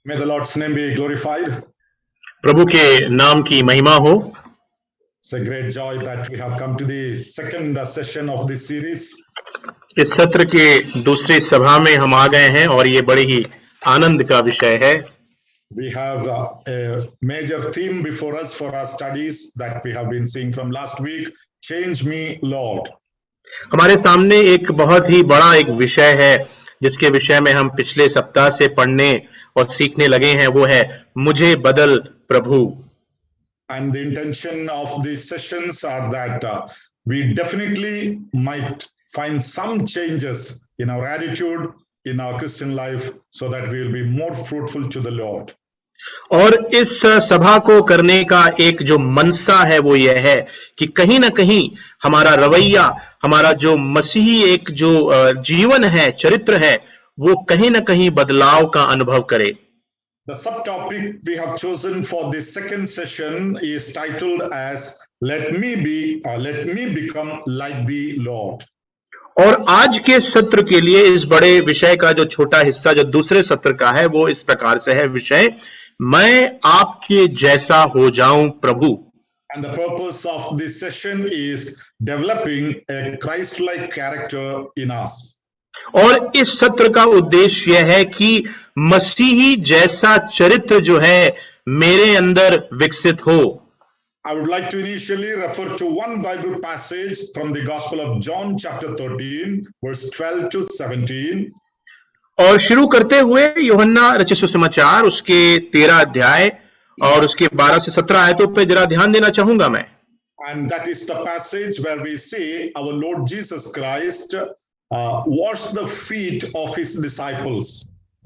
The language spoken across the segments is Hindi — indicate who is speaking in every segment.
Speaker 1: May the Lord's name be glorified.
Speaker 2: प्रभु के नाम की महिमा हो।
Speaker 1: It's a great joy that we have come to the second session of this series.
Speaker 2: इस सत्र के दूसरी सभा में हम आ गए हैं और ये बड़े ही आनंद का विषय है।
Speaker 1: We have a major theme before us for our studies that we have been seeing from last week. Change me, Lord.
Speaker 2: हमारे सामने एक बहुत ही बड़ा एक विषय है जिसके विषय में हम पिछले सप्ताह से पढ़ने और सीखने लगे हैं, वो है मुझे बदल प्रभु।
Speaker 1: And the intention of these sessions are that we definitely might find some changes in our attitude, in our Christian life, so that we will be more fruitful to the Lord.
Speaker 2: और इस सभा को करने का एक जो मनसा है वो यह है कि कहीं ना कहीं हमारा रवैया, हमारा जो मसीही एक जो जीवन है, चरित्र है, वो कहीं ना कहीं बदलाव का अनुभव करे।
Speaker 1: The subtopic we have chosen for this second session is titled as let me become like the Lord.
Speaker 2: और आज के सत्र के लिए इस बड़े विषय का जो छोटा हिस्सा जो दूसरे सत्र का है वो इस प्रकार से है, विषय मैं आपके जैसा हो जाऊं प्रभु।
Speaker 1: And the purpose of this session is developing a Christ-like character in us.
Speaker 2: और इस सत्र का उद्देश्य यह है कि मसीही जैसा चरित्र जो है मेरे अंदर विकसित हो।
Speaker 1: I would like to initially refer to one Bible passage from the Gospel of John chapter 13 verse 12 to 17.
Speaker 2: और शुरू करते हुए यूहन्ना रचित सुसमाचार उसके 13 अध्याय और उसके 12 से 17 आयतों पे जरा ध्यान देना चाहूंगा मैं।
Speaker 1: And that is the passage where we see our Lord Jesus Christ washed the feet of his disciples.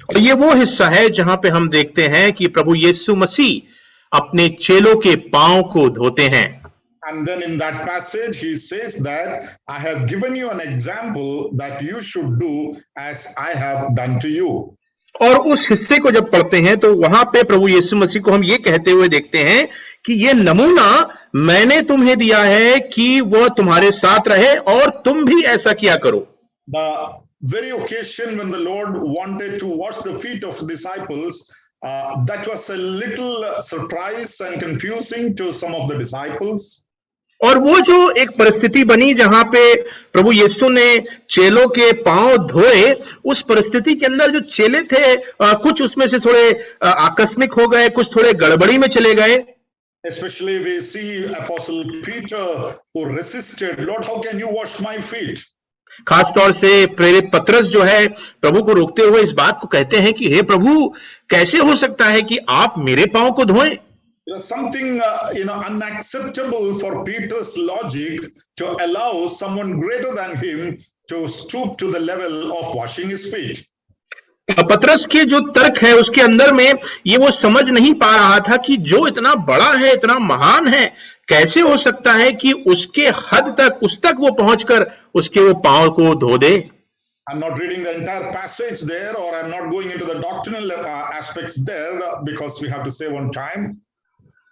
Speaker 2: और ये वो हिस्सा है जहां पे हम देखते हैं कि प्रभु यीशु मसीह अपने चेलों के पांव को धोते हैं।
Speaker 1: And then in that passage he says that I have given you an example that you should do as I have done to you.
Speaker 2: और उस हिस्से को जब पढ़ते हैं तो वहां पे प्रभु यीशु मसीह को हम ये कहते हुए देखते हैं कि ये नमूना मैंने तुम्हें दिया है कि वह तुम्हारे साथ रहे और तुम भी ऐसा किया करो।
Speaker 1: The very occasion when the Lord wanted to wash the feet of disciples, that was a little surprise and confusing to some of the disciples.
Speaker 2: और वो जो एक परिस्थिति बनी जहां पे प्रभु यीशु ने चेलों के पांव धोए, उस परिस्थिति के अंदर जो चेले थे कुछ उसमें से थोड़े आकस्मिक हो गए, कुछ थोड़े गड़बड़ी में चले गए।
Speaker 1: Especially we see Apostle Peter who resisted, Lord, how can you wash my feet?
Speaker 2: खास तौर से प्रेरित पतरस जो है प्रभु को रोकते हुए इस बात को कहते हैं कि हे प्रभु, कैसे हो सकता है कि आप मेरे पांव को धोएं?
Speaker 1: Something unacceptable for Peter's logic to allow someone greater than him to stoop to the level of washing his feet.
Speaker 2: पतरस के जो तर्क है उसके अंदर में ये वो समझ नहीं पा रहा था कि जो इतना बड़ा है, इतना महान है, कैसे हो सकता है कि उसके हद तक, उस तक वो पहुंचकर उसके वो पांव को धो दे।
Speaker 1: I'm not reading the entire passage there, or I'm not going into the doctrinal aspects there because we have to save on time.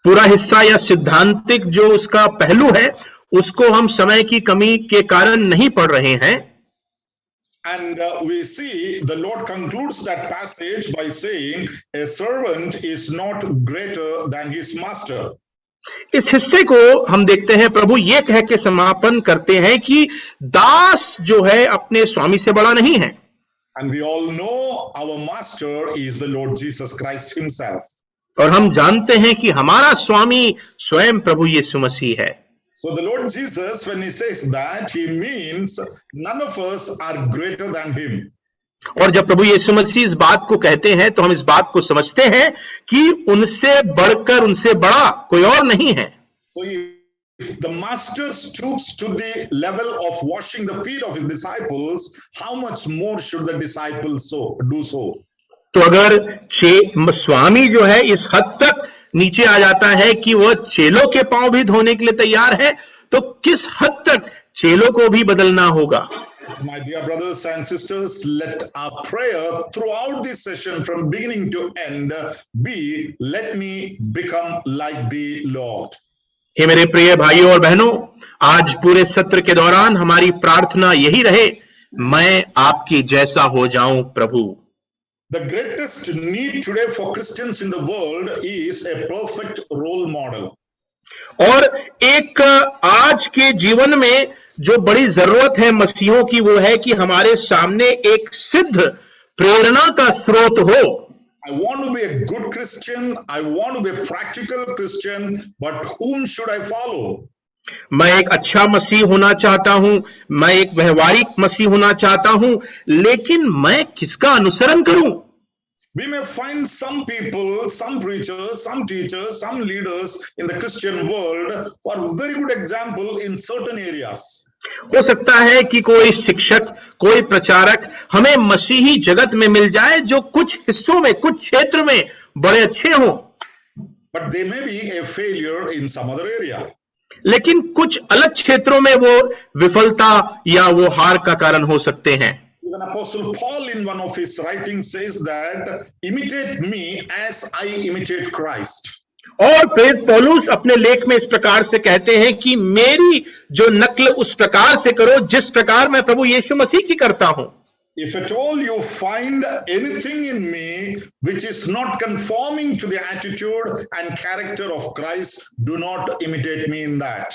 Speaker 2: पूरा हिस्सा या सिद्धांतिक जो उसका पहलू है उसको हम समय की कमी के कारण नहीं पढ़ रहे हैं।
Speaker 1: And we see the Lord concludes that passage by saying a servant is not greater than his master.
Speaker 2: इस हिस्से को हम देखते हैं प्रभु ये कह के समापन करते हैं कि दास जो है अपने स्वामी से बड़ा नहीं है।
Speaker 1: And we all know our master is the Lord Jesus Christ himself.
Speaker 2: और हम जानते हैं कि हमारा स्वामी स्वयं प्रभु यीशु मसीह है।
Speaker 1: So the Lord Jesus, when he says that, he means none of us are greater than him.
Speaker 2: और जब प्रभु यीशु मसीह इस बात को कहते हैं तो हम इस बात को समझते हैं कि उनसे बढ़कर, उनसे बड़ा कोई और नहीं है।
Speaker 1: So if the master stoops to the level of washing the feet of his disciples, how much more should the disciples do so?
Speaker 2: तो अगर स्वामी जो है इस हद तक नीचे आ जाता है कि वह चेलों के पांव भी धोने के लिए तैयार है, तो किस हद तक चेलों को भी बदलना होगा।
Speaker 1: My dear brothers and sisters, let our prayer throughout this session from beginning to end be, let me become like the Lord.
Speaker 2: हे मेरे प्रिय भाइयों और बहनों, आज पूरे सत्र के दौरान हमारी प्रार्थना यही रहे, मैं आपकी जैसा हो जाऊं प्रभु।
Speaker 1: The greatest need today for Christians in the world is a perfect role model.
Speaker 2: और एक आज के जीवन में जो बड़ी जरूरत है मसीहों की वो है कि हमारे सामने एक सिद्ध प्रेरणा का स्रोत हो।
Speaker 1: I want to be a good Christian. I want to be a practical Christian. But whom should I follow?
Speaker 2: मैं एक अच्छा मसीह होना चाहता हूं, मैं एक व्यवहारिक मसीह होना चाहता हूं, लेकिन मैं किसका अनुसरण करूं?
Speaker 1: We may find some people, some preachers, some teachers, some leaders in the Christian world who are very good example in certain areas.
Speaker 2: हो सकता है कि कोई शिक्षक, कोई प्रचारक हमें मसीही जगत में मिल जाए जो कुछ हिस्सों में, कुछ क्षेत्र में बड़े अच्छे हों,
Speaker 1: But they may be a failure in some other area.
Speaker 2: लेकिन कुछ अलग क्षेत्रों में वो विफलता या वो हार का कारण हो सकते हैं।
Speaker 1: Even Apostle Paul in one of his writings says that imitate me as I imitate Christ.
Speaker 2: और प्रेरित पौलुस अपने लेख में इस प्रकार से कहते हैं कि मेरी जो नकल उस प्रकार से करो जिस प्रकार मैं प्रभु यीशु मसीह की करता हूं।
Speaker 1: If at all you find anything in me which is not conforming to the attitude and character of Christ, do not imitate me in that.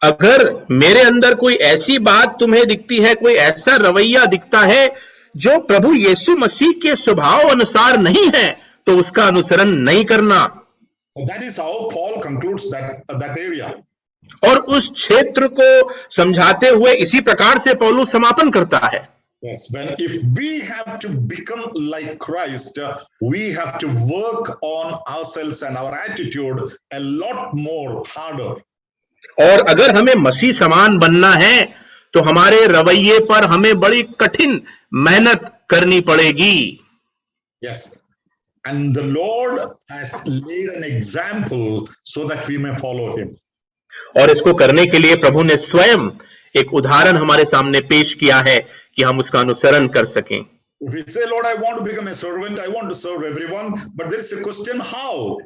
Speaker 2: अगर मेरे अंदर कोई ऐसी बात तुम्हें दिखती है, कोई ऐसा रवैया दिखता है जो प्रभु यीशु मसीह के स्वभाव अनुसार नहीं है, तो उसका अनुसरण नहीं करना।
Speaker 1: That is how Paul concludes that area.
Speaker 2: और उस क्षेत्र को समझाते हुए इसी प्रकार से पौलुस समापन करता है।
Speaker 1: Yes, if we have to become like Christ, we have to work on ourselves and our attitude a lot more harder.
Speaker 2: और अगर हमें मसीह समान बनना है तो हमारे रवैये पर हमें बड़ी कठिन मेहनत करनी पड़ेगी।
Speaker 1: Yes, and the Lord has laid an example so that we may follow him.
Speaker 2: और इसको करने के लिए प्रभु ने स्वयं एक उदाहरण हमारे सामने पेश किया है कि हम उसका अनुसरण कर सकें।
Speaker 1: If we say, Lord, I want to become a servant, I want to serve everyone, but there is a question, how?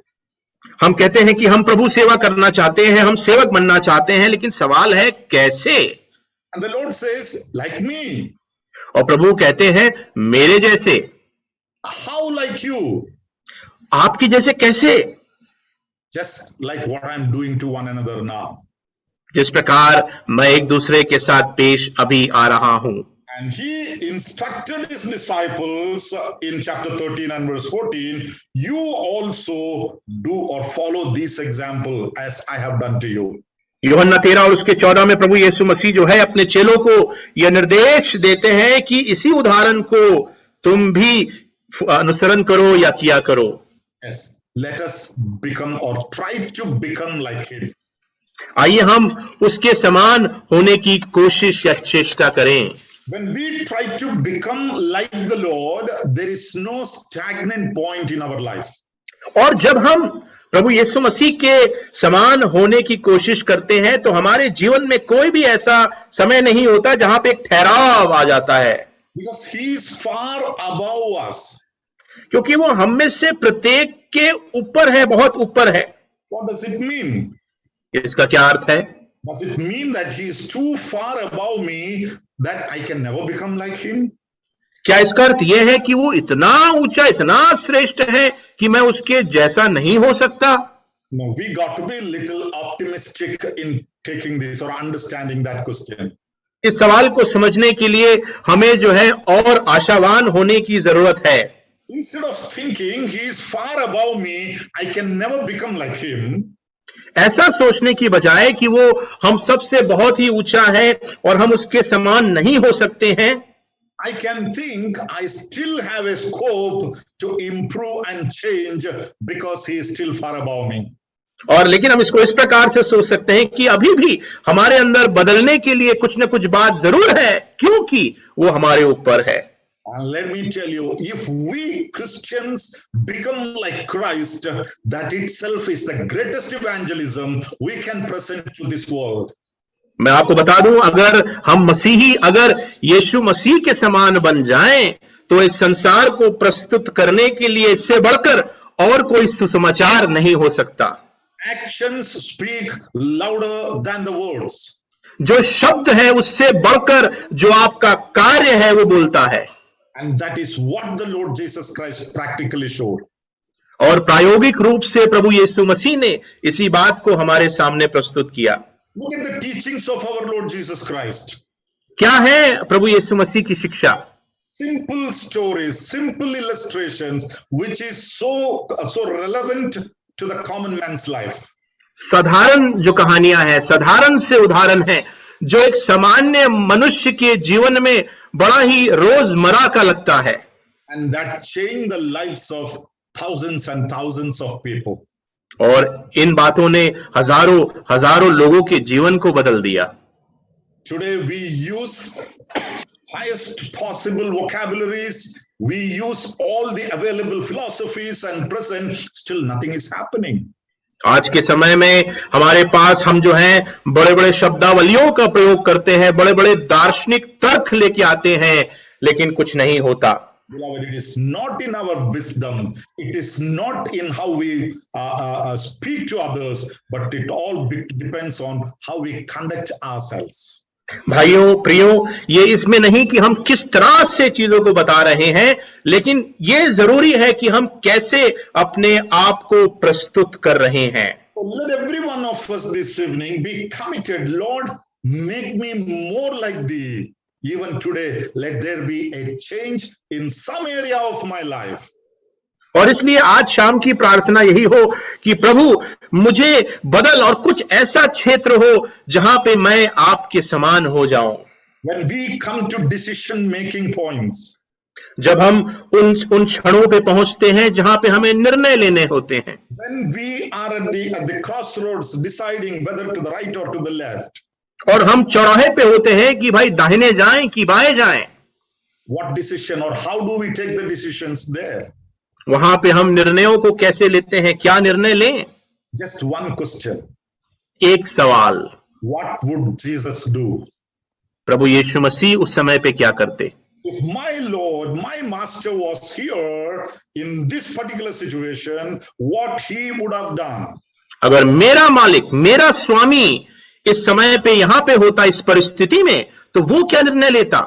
Speaker 2: हम कहते हैं कि हम प्रभु सेवा करना चाहते हैं, हम सेवक बनना चाहते हैं, लेकिन सवाल है कैसे?
Speaker 1: And the Lord says, like me.
Speaker 2: और प्रभु कहते हैं मेरे जैसे।
Speaker 1: How like you?
Speaker 2: आपकी जैसे कैसे?
Speaker 1: Just like what I'm doing to one another now.
Speaker 2: जिस प्रकार मैं एक दूसरे के साथ पेश अभी आ रहा हूं।
Speaker 1: And he instructed his disciples in chapter 13 and verse 14, you also do or follow this example as I have done to you.
Speaker 2: यूहन्ना 13 और उसके 14 में प्रभु यीशु मसीह जो है अपने चेलों को यह निर्देश देते हैं कि इसी उदाहरण को तुम भी अनुसरण करो या किया करो।
Speaker 1: Yes, let us become or try to become like him.
Speaker 2: आइए हम उसके समान होने की कोशिश या चेष्टा करें।
Speaker 1: When we try to become like the Lord, there is no stagnant point in our life.
Speaker 2: और जब हम प्रभु यीशु मसीह के समान होने की कोशिश करते हैं तो हमारे जीवन में कोई भी ऐसा समय नहीं होता जहां पे एक ठहराव आ जाता है।
Speaker 1: Because he is far above us.
Speaker 2: क्योंकि वो हम में से प्रत्येक के ऊपर है, बहुत ऊपर है।
Speaker 1: What does it mean?
Speaker 2: इसका क्या अर्थ है?
Speaker 1: Does it mean that he is too far above me that I can never become like him?
Speaker 2: क्या इसका अर्थ यह है कि वो इतना ऊंचा, इतना श्रेष्ठ है कि मैं उसके जैसा नहीं हो सकता?
Speaker 1: No, we got to be a little optimistic in taking this or understanding that question.
Speaker 2: इस सवाल को समझने के लिए हमें जो है और आशावान होने की जरूरत है।
Speaker 1: Instead of thinking he is far above me, I can never become like him.
Speaker 2: ऐसा सोचने की बजाय कि वो हम सबसे बहुत ही ऊंचा है और हम उसके समान नहीं हो सकते हैं,
Speaker 1: I can think I still have a scope to improve and change because he is still far above me.
Speaker 2: और लेकिन हम इसको इस प्रकार से सोच सकते हैं कि अभी भी हमारे अंदर बदलने के लिए कुछ न कुछ बात जरूर है, क्योंकि वो हमारे ऊपर है।
Speaker 1: And let me tell you, if we Christians become like Christ, that itself is the greatest evangelism we can present to this world.
Speaker 2: मैं आपको बता दूं, अगर हम मसीही अगर यीशु मसीह के समान बन जाएं, तो इस संसार को प्रस्तुत करने के लिए इससे बढ़कर और कोई सुसमाचार नहीं हो सकता।
Speaker 1: Actions speak louder than the words.
Speaker 2: जो शब्द है उससे बढ़कर जो आपका कार्य है वो बोलता है।
Speaker 1: And that is what the Lord Jesus Christ practically showed.
Speaker 2: और प्रायोगिक रूप से प्रभु यीशु मसीह ने इसी बात को हमारे सामने प्रस्तुत किया।
Speaker 1: Look at the teachings of our Lord Jesus Christ.
Speaker 2: क्या है प्रभु यीशु मसीह की शिक्षा?
Speaker 1: Simple stories, simple illustrations, which is so relevant to the common man's life.
Speaker 2: साधारण जो कहानियां हैं, साधारण से उदाहरण हैं, जो एक सामान्य मनुष्य के जीवन में बड़ा ही रोजमर्रा का लगता है।
Speaker 1: And that changed the lives of thousands and thousands of people.
Speaker 2: और इन बातों ने हजारों लोगों के जीवन को बदल दिया।
Speaker 1: Today we use highest possible vocabularies, we use all the available philosophies, and present still nothing is happening.
Speaker 2: आज के समय में हमारे पास हम जो हैं बड़े बड़े शब्दावलियों का प्रयोग करते हैं, बड़े बड़े दार्शनिक तर्क लेके आते हैं, लेकिन कुछ नहीं होता।
Speaker 1: Beloved, it is not in our wisdom, it is not in how we speak to others, but it all depends on how we conduct ourselves.
Speaker 2: भाइयों प्रियो, ये इसमें नहीं कि हम किस तरह से चीजों को बता रहे हैं, लेकिन ये जरूरी है कि हम कैसे अपने आप को प्रस्तुत कर रहे हैं।
Speaker 1: So let every one of us this evening be committed. Lord, make me more like thee. Even today, let there be a change in some area of my life.
Speaker 2: और इसलिए आज शाम की प्रार्थना यही हो कि प्रभु मुझे बदल और कुछ ऐसा क्षेत्र हो जहां पे मैं आपके समान हो जाऊं।
Speaker 1: When we come to decision making points,
Speaker 2: जब हम उन क्षणों पे पहुंचते हैं जहां पे हमें निर्णय लेने होते हैं,
Speaker 1: when we are at the crossroads deciding whether to the right or to the left,
Speaker 2: और हम चौराहे पे होते हैं कि भाई दाहिने जाएं कि बाएं जाएं,
Speaker 1: what decision or how do we take the decisions there?
Speaker 2: वहां पे हम निर्णयों को कैसे लेते हैं, क्या निर्णय लें?
Speaker 1: Just one question.
Speaker 2: एक सवाल,
Speaker 1: What would Jesus do?
Speaker 2: प्रभु यीशु मसीह उस समय पे क्या करते?
Speaker 1: If my Lord, my Master was here in this particular situation, what he would have done?
Speaker 2: अगर मेरा मालिक, मेरा स्वामी इस समय पे यहां पे होता इस परिस्थिति में, तो वो क्या निर्णय लेता?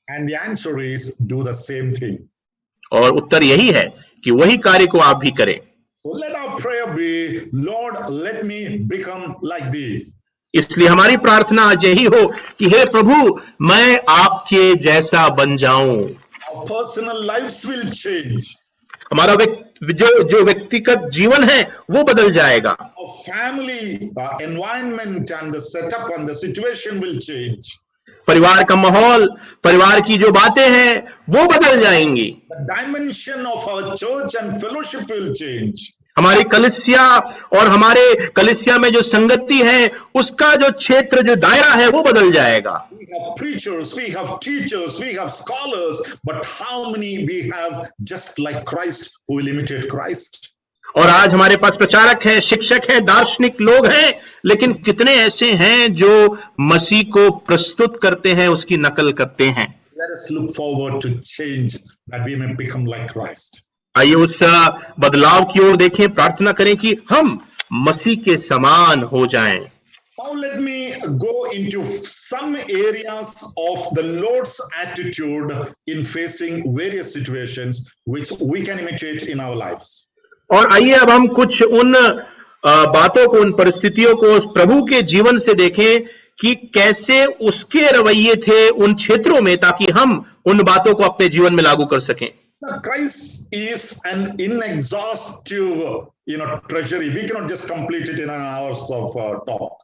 Speaker 1: And the answer is do the same thing.
Speaker 2: और उत्तर यही है कि वही कार्य को आप भी करें।
Speaker 1: So let our prayer be, Lord, let me become like thee.
Speaker 2: इसलिए हमारी प्रार्थना आज यही हो कि हे प्रभु, मैं आपके जैसा बन जाऊं।
Speaker 1: Our personal lives will change.
Speaker 2: हमारा जो व्यक्तिगत जीवन है वो बदल जाएगा।
Speaker 1: Our family environment and the setup and the situation will change.
Speaker 2: परिवार का माहौल, परिवार की जो बातें हैं वो बदल जाएंगी।
Speaker 1: The dimension of our church and fellowship will change.
Speaker 2: हमारी कलीसिया और हमारे कलीसिया में जो संगति है उसका जो क्षेत्र, जो दायरा है वो बदल जाएगा।
Speaker 1: We have preachers, we have teachers, we have scholars, but how many we have just like Christ who will imitate Christ?
Speaker 2: और आज हमारे पास प्रचारक हैं, शिक्षक हैं, दार्शनिक लोग हैं, लेकिन कितने ऐसे हैं जो मसीह को प्रस्तुत करते हैं, उसकी नकल करते हैं।
Speaker 1: Let us look forward to change that we may become like Christ.
Speaker 2: आइए उस बदलाव की ओर देखें, प्रार्थना करें कि हम मसीह के समान हो जाएं।
Speaker 1: Now let me go into some areas of the Lord's attitude in facing various situations which we can imitate in our lives.
Speaker 2: और आइए अब हम कुछ उन बातों को, उन परिस्थितियों को प्रभु के जीवन से देखें कि कैसे उसके रवैये थे उन क्षेत्रों में, ताकि हम उन बातों को अपने जीवन में लागू कर सकें।
Speaker 1: Now, Christ is an inexhaustive, treasury. We cannot just complete it in an hours of talk.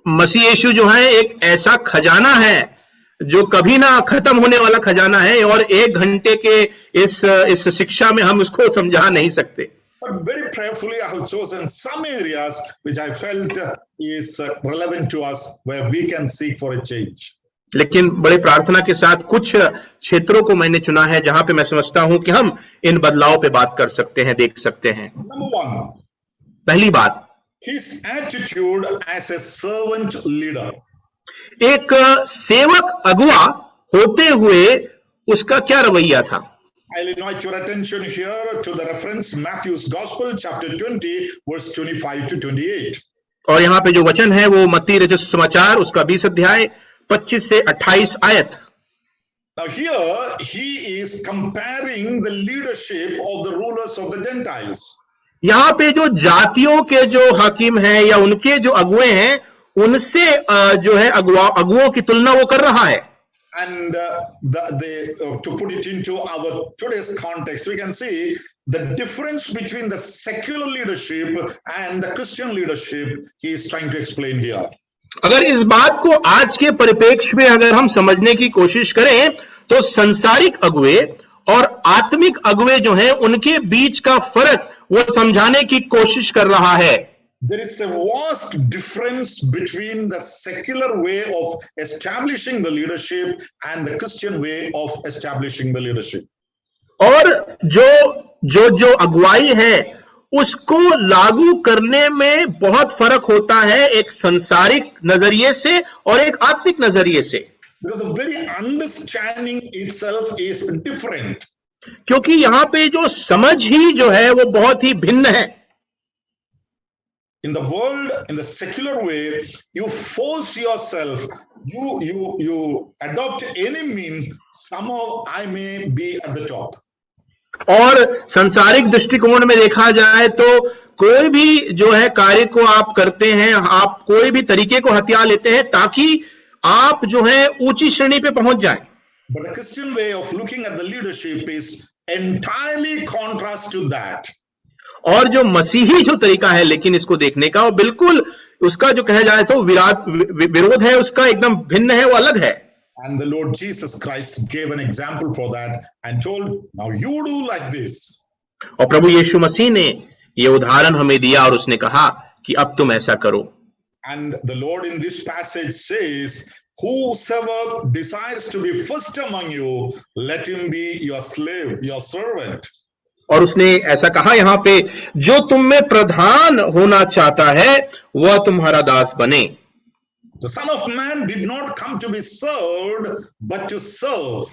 Speaker 2: मसीह यीशु जो है एक ऐसा खजाना है जो कभी ना खत्म होने वाला खजाना है, और एक घंटे के इस शिक्षा में हम उसको समझा नहीं सकते।
Speaker 1: But very prayerfully, I have chosen some areas which I felt is relevant to us, where we can seek for a change.
Speaker 2: लेकिन बड़े प्रार्थना के साथ कुछ क्षेत्रों को मैंने चुना है जहां पे मैं समझता हूं कि हम इन बदलाव पे बात कर सकते हैं, देख सकते हैं।
Speaker 1: Number one,
Speaker 2: पहली बात,
Speaker 1: his attitude as a servant leader.
Speaker 2: एक सेवक अगुआ होते हुए उसका क्या रवैया था?
Speaker 1: I'll invite your attention here to the reference Matthew's Gospel, chapter 20, verse 25 to 28.
Speaker 2: और यहाँ पे जो वचन है वो मत्ती रचित सुसमाचार उसका 20 अध्याय 25 से 28 आयत।
Speaker 1: Now here he is comparing the leadership of the rulers of the Gentiles.
Speaker 2: यहाँ पे जो जातियों के जो हाकिम हैं या उनके जो अगुए हैं उनसे जो है अगुओं की तुलना वो कर रहा है.
Speaker 1: And to put it into our today's context, we can see the difference between the secular leadership and the Christian leadership he is trying to explain here.
Speaker 2: अगर इस बात को आज के परिप्रेक्ष्य में अगर हम समझने की कोशिश करें तो संसारिक अगुए और आत्मिक अगुए जो हैं उनके बीच का फर्क वो समझाने की कोशिश कर रहा है.
Speaker 1: There is a vast difference between the secular way of establishing the leadership and the Christian way of establishing the leadership.
Speaker 2: और जो अगुवाई है उसको लागू करने में बहुत फर्क होता है एक संसारिक नजरिए से और एक आत्मिक नजरिए से.
Speaker 1: Because the very understanding itself is different.
Speaker 2: क्योंकि यहां पे जो समझ ही जो है वो बहुत ही भिन्न है.
Speaker 1: In the world, in the secular way, you force yourself, you adopt any means, somehow I may be at the top.
Speaker 2: और संसारिक दृष्टिकोण में देखा जाए तो कोई भी जो है कार्य को आप करते हैं, आप कोई भी तरीके को हथिया लेते हैं ताकि आप जो है ऊंची श्रेणी पे पहुंच जाएं.
Speaker 1: But the Christian way of looking at the leadership is entirely contrast to that.
Speaker 2: और जो मसीही जो तरीका है लेकिन इसको देखने का वो बिल्कुल उसका जो कहा जाए तो विरोध है, उसका एकदम भिन्न है, वो अलग है.
Speaker 1: And the Lord Jesus Christ gave an example for that and told, now you do like this.
Speaker 2: और प्रभु यीशु मसीह ने ये उदाहरण हमें दिया और उसने कहा कि अब तुम ऐसा करो.
Speaker 1: And the Lord in this passage says, whosoever desires to be first among you, let him be your slave, your servant.
Speaker 2: और उसने ऐसा कहा यहाँ पे, जो तुम में प्रधान होना चाहता है वह तुम्हारा दास बने.
Speaker 1: The Son of Man did not come to be served, but to serve.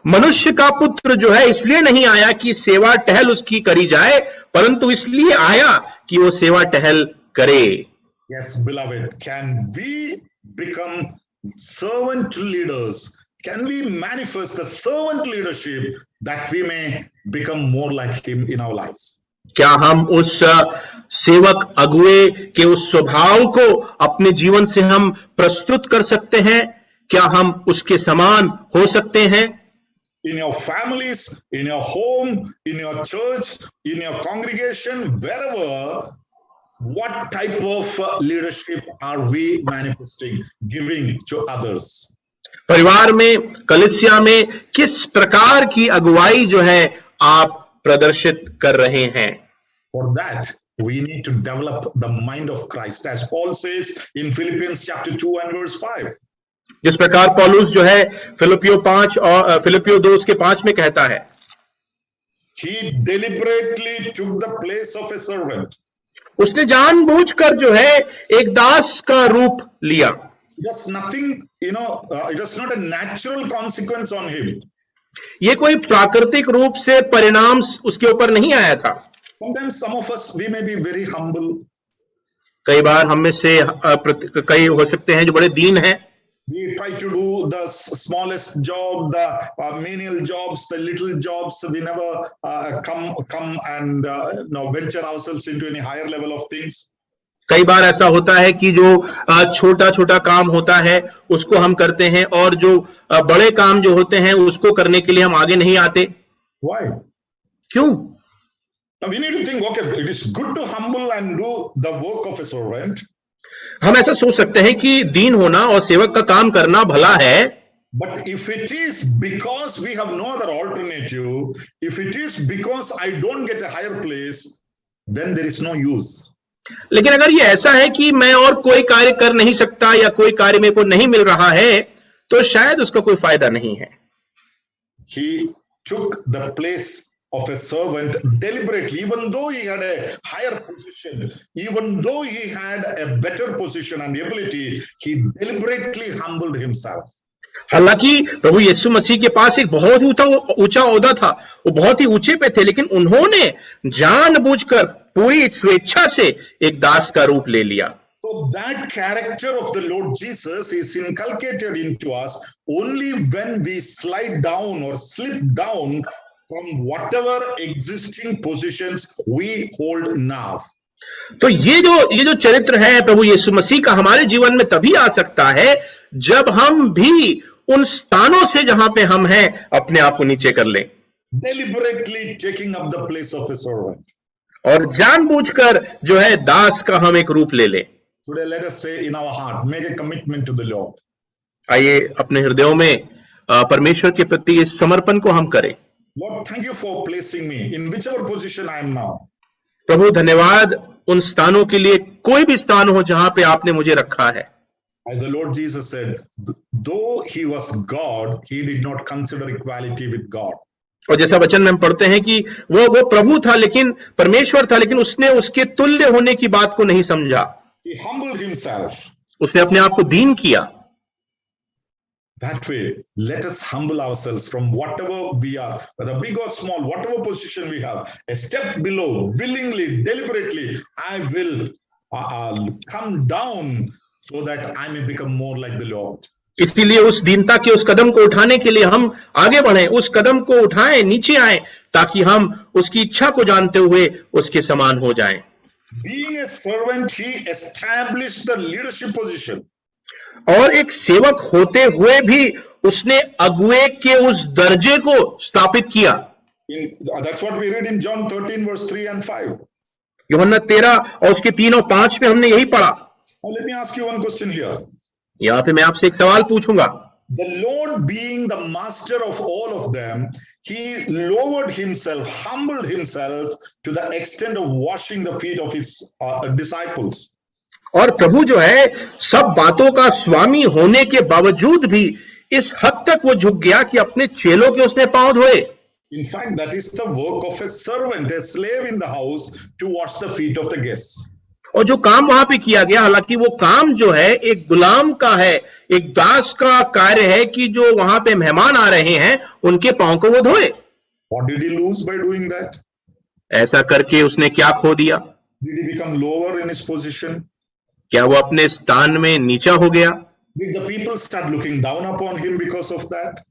Speaker 2: मनुष्य का पुत्र जो है इसलिए नहीं आया कि सेवा टहल उसकी करी जाए, परंतु इसलिए आया कि वो सेवा टहल करे.
Speaker 1: Yes, beloved, can we become servant leaders? Can we manifest the servant leadership that we may become more like him in our lives?
Speaker 2: क्या हम उस सेवक अगुए के उस स्वभाव को अपने जीवन से हम प्रस्तुत कर सकते हैं? क्या हम उसके समान हो सकते हैं?
Speaker 1: In your families, in your home, in your church, in your congregation, wherever, what type of leadership are we manifesting, giving to others?
Speaker 2: परिवार में, कलीसिया में किस प्रकार की अगुवाई जो है आप प्रदर्शित कर रहे हैं?
Speaker 1: For that, we need to develop the mind of Christ, as Paul says in Philippians chapter 2 and verse 5.
Speaker 2: जिस प्रकार पौलुस जो है फिलिपियो 5 और फिलिपियो 2 उसके 5 में कहता है,
Speaker 1: He deliberately took the place of a servant.
Speaker 2: उसने जानबूझकर जो है एक दास का रूप लिया.
Speaker 1: Just nothing, it was not a natural consequence on him.
Speaker 2: ये कोई प्राकृतिक रूप से परिणाम उसके ऊपर नहीं आया था.
Speaker 1: Sometimes some of us, we may be very humble.
Speaker 2: कई बार हम में से कई हो सकते हैं जो बड़े दीन हैं.
Speaker 1: We try to do the smallest job, the menial jobs, the little jobs. We never come and venture ourselves into any higher level of things.
Speaker 2: कई बार ऐसा होता है कि जो छोटा छोटा काम होता है उसको हम करते हैं और जो बड़े काम जो होते हैं उसको करने के लिए हम आगे नहीं आते.
Speaker 1: Why?
Speaker 2: क्यों?
Speaker 1: Now we need to think, okay, it is good to humble and do the work of a servant.
Speaker 2: हम ऐसा सोच सकते हैं कि दीन होना और सेवक का काम करना भला है.
Speaker 1: But if it is because we have no other alternative, if it is because I don't get a higher place, then there is no use.
Speaker 2: लेकिन अगर ये ऐसा है कि मैं और कोई कार्य कर नहीं सकता या कोई कार्य मेरे को नहीं मिल रहा है तो शायद उसका कोई फायदा नहीं है.
Speaker 1: He took the place of a servant deliberately, even though he had a higher position, even though he had a better position and ability, he deliberately humbled himself.
Speaker 2: हालांकि प्रभु यीशु मसीह के पास एक बहुत ऊंचा ओहदा था, वो बहुत ही ऊंचे पे थे, लेकिन उन्होंने जानबूझकर पूरी स्वेच्छा से एक दास का रूप ले लिया.
Speaker 1: So that character of the Lord Jesus is inculcated into us only when we slide down or slip down from whatever existing positions we hold now.
Speaker 2: तो ये जो चरित्र है प्रभु यीशु मसीह का हमारे जीवन में तभी आ सकता है जब हम भी उन स्थानों से जहां पे हम हैं अपने आप को नीचे कर लें,
Speaker 1: Deliberately taking up the place of a servant.
Speaker 2: और जानबूझकर जो है दास का हम एक रूप ले लें.
Speaker 1: Today, let us say in our heart, make a commitment to the Lord.
Speaker 2: आइए अपने हृदयों में परमेश्वर के प्रति इस समर्पण को हम करें.
Speaker 1: Lord, thank you for placing me in whichever position I am now.
Speaker 2: प्रभु धन्यवाद उन स्थानों के लिए, कोई भी स्थान हो जहां पे आपने मुझे रखा है.
Speaker 1: As the Lord Jesus said, though he was God, he did not consider equality with God.
Speaker 2: और जैसा वचन में हम पढ़ते हैं कि वो प्रभु था, लेकिन परमेश्वर था, लेकिन उसने उसके तुल्य होने की बात को नहीं समझा.
Speaker 1: He humbled himself.
Speaker 2: उसने अपने आप को दीन किया.
Speaker 1: That way, let us humble ourselves from whatever we are, whether big or small, whatever position we have, a step below, willingly, deliberately, I will come down so that I may become more like the Lord.
Speaker 2: इसीलिए उस दीनता के उस कदम को उठाने के लिए हम आगे बढ़ें, उस कदम को उठाएं, नीचे आएं, ताकि हम उसकी इच्छा को जानते हुए उसके समान हो जाएं.
Speaker 1: Being a servant, he established the leadership position.
Speaker 2: और एक सेवक होते हुए भी उसने अगुए के उस दर्जे को स्थापित किया.
Speaker 1: That's what we read in John 13 verse 3 and 5.
Speaker 2: यूहन्ना 13 और उसके 3 और 5 में हमने यही पढ़ा.
Speaker 1: Now let me ask you one question here.
Speaker 2: यहां पे मैं आपसे एक सवाल पूछूंगा.
Speaker 1: The Lord being the master of all of them, he lowered himself, humbled himself to the extent of washing the feet of his disciples.
Speaker 2: और प्रभु जो है सब बातों का स्वामी होने के बावजूद भी इस हद तक वो झुक गया कि अपने चेलों के उसने पांव धोए.
Speaker 1: In fact, that is the work of a servant, a slave in the house, to wash the feet of the guests.
Speaker 2: और जो काम वहां पे किया गया, हालांकि वो काम जो है एक गुलाम का है, एक दास का कार्य है कि जो वहां पे मेहमान आ रहे हैं उनके पांव को वो धोए.
Speaker 1: What did he lose by doing that?
Speaker 2: ऐसा करके उसने क्या खो दिया?
Speaker 1: Did he become lower in his position?
Speaker 2: क्या वो अपने स्थान में नीचा हो गया?
Speaker 1: Did the people start looking down upon him because of that?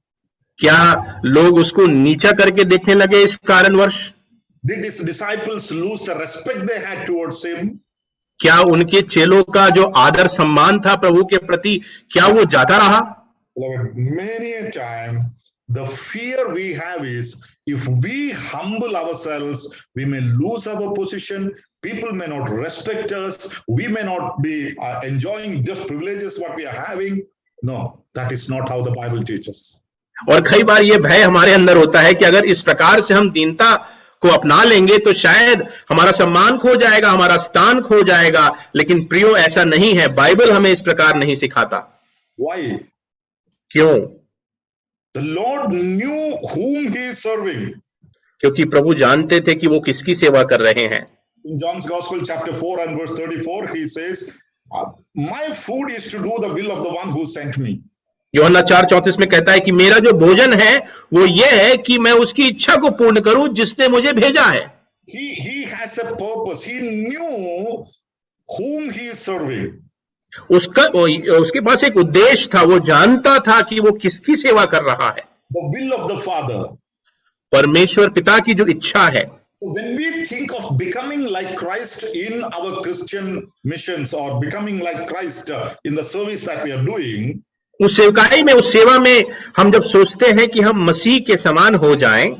Speaker 2: क्या लोग उसको नीचा करके देखने लगे इस कारणवश?
Speaker 1: Did his disciples lose the respect they had towards him?
Speaker 2: क्या उनके चेलों का जो आदर सम्मान था प्रभु के प्रति, क्या वो जाता रहा?
Speaker 1: Beloved, many a time the fear we have is if we humble ourselves, we may lose our position. People may not respect us. We may not be enjoying just privileges what we are having. No, that is not how the Bible teaches.
Speaker 2: और कई बार ये भय हमारे अंदर होता है कि अगर इस प्रकार से हम दीनता को अपना लेंगे तो शायद हमारा सम्मान खो जाएगा, हमारा स्थान खो जाएगा. लेकिन प्रियो, ऐसा नहीं है. बाइबल हमें इस प्रकार नहीं सिखाता.
Speaker 1: Why?
Speaker 2: क्यों?
Speaker 1: The Lord knew whom he is serving.
Speaker 2: क्योंकि प्रभु जानते थे कि वो किसकी सेवा कर रहे हैं.
Speaker 1: In John's Gospel, chapter 4 and verse 34, he says, my food is to do the will of the one who sent me.
Speaker 2: यूहन्ना 4:34 में कहता है कि मेरा जो भोजन है वो ये है कि मैं उसकी इच्छा को पूर्ण करूं जिसने मुझे भेजा है.
Speaker 1: He has a purpose. He knew whom he is serving.
Speaker 2: उसके पास एक उद्देश्य था. वो जानता था कि वो किसकी सेवा कर रहा है.
Speaker 1: The will of the Father.
Speaker 2: परमेश्वर पिता की जो इच्छा है.
Speaker 1: When we think of becoming like Christ in our Christian missions or becoming like Christ in the service that we are doing,
Speaker 2: उस सेवकाई में, उस सेवा में हम जब सोचते हैं कि हम मसीह के समान हो जाएं,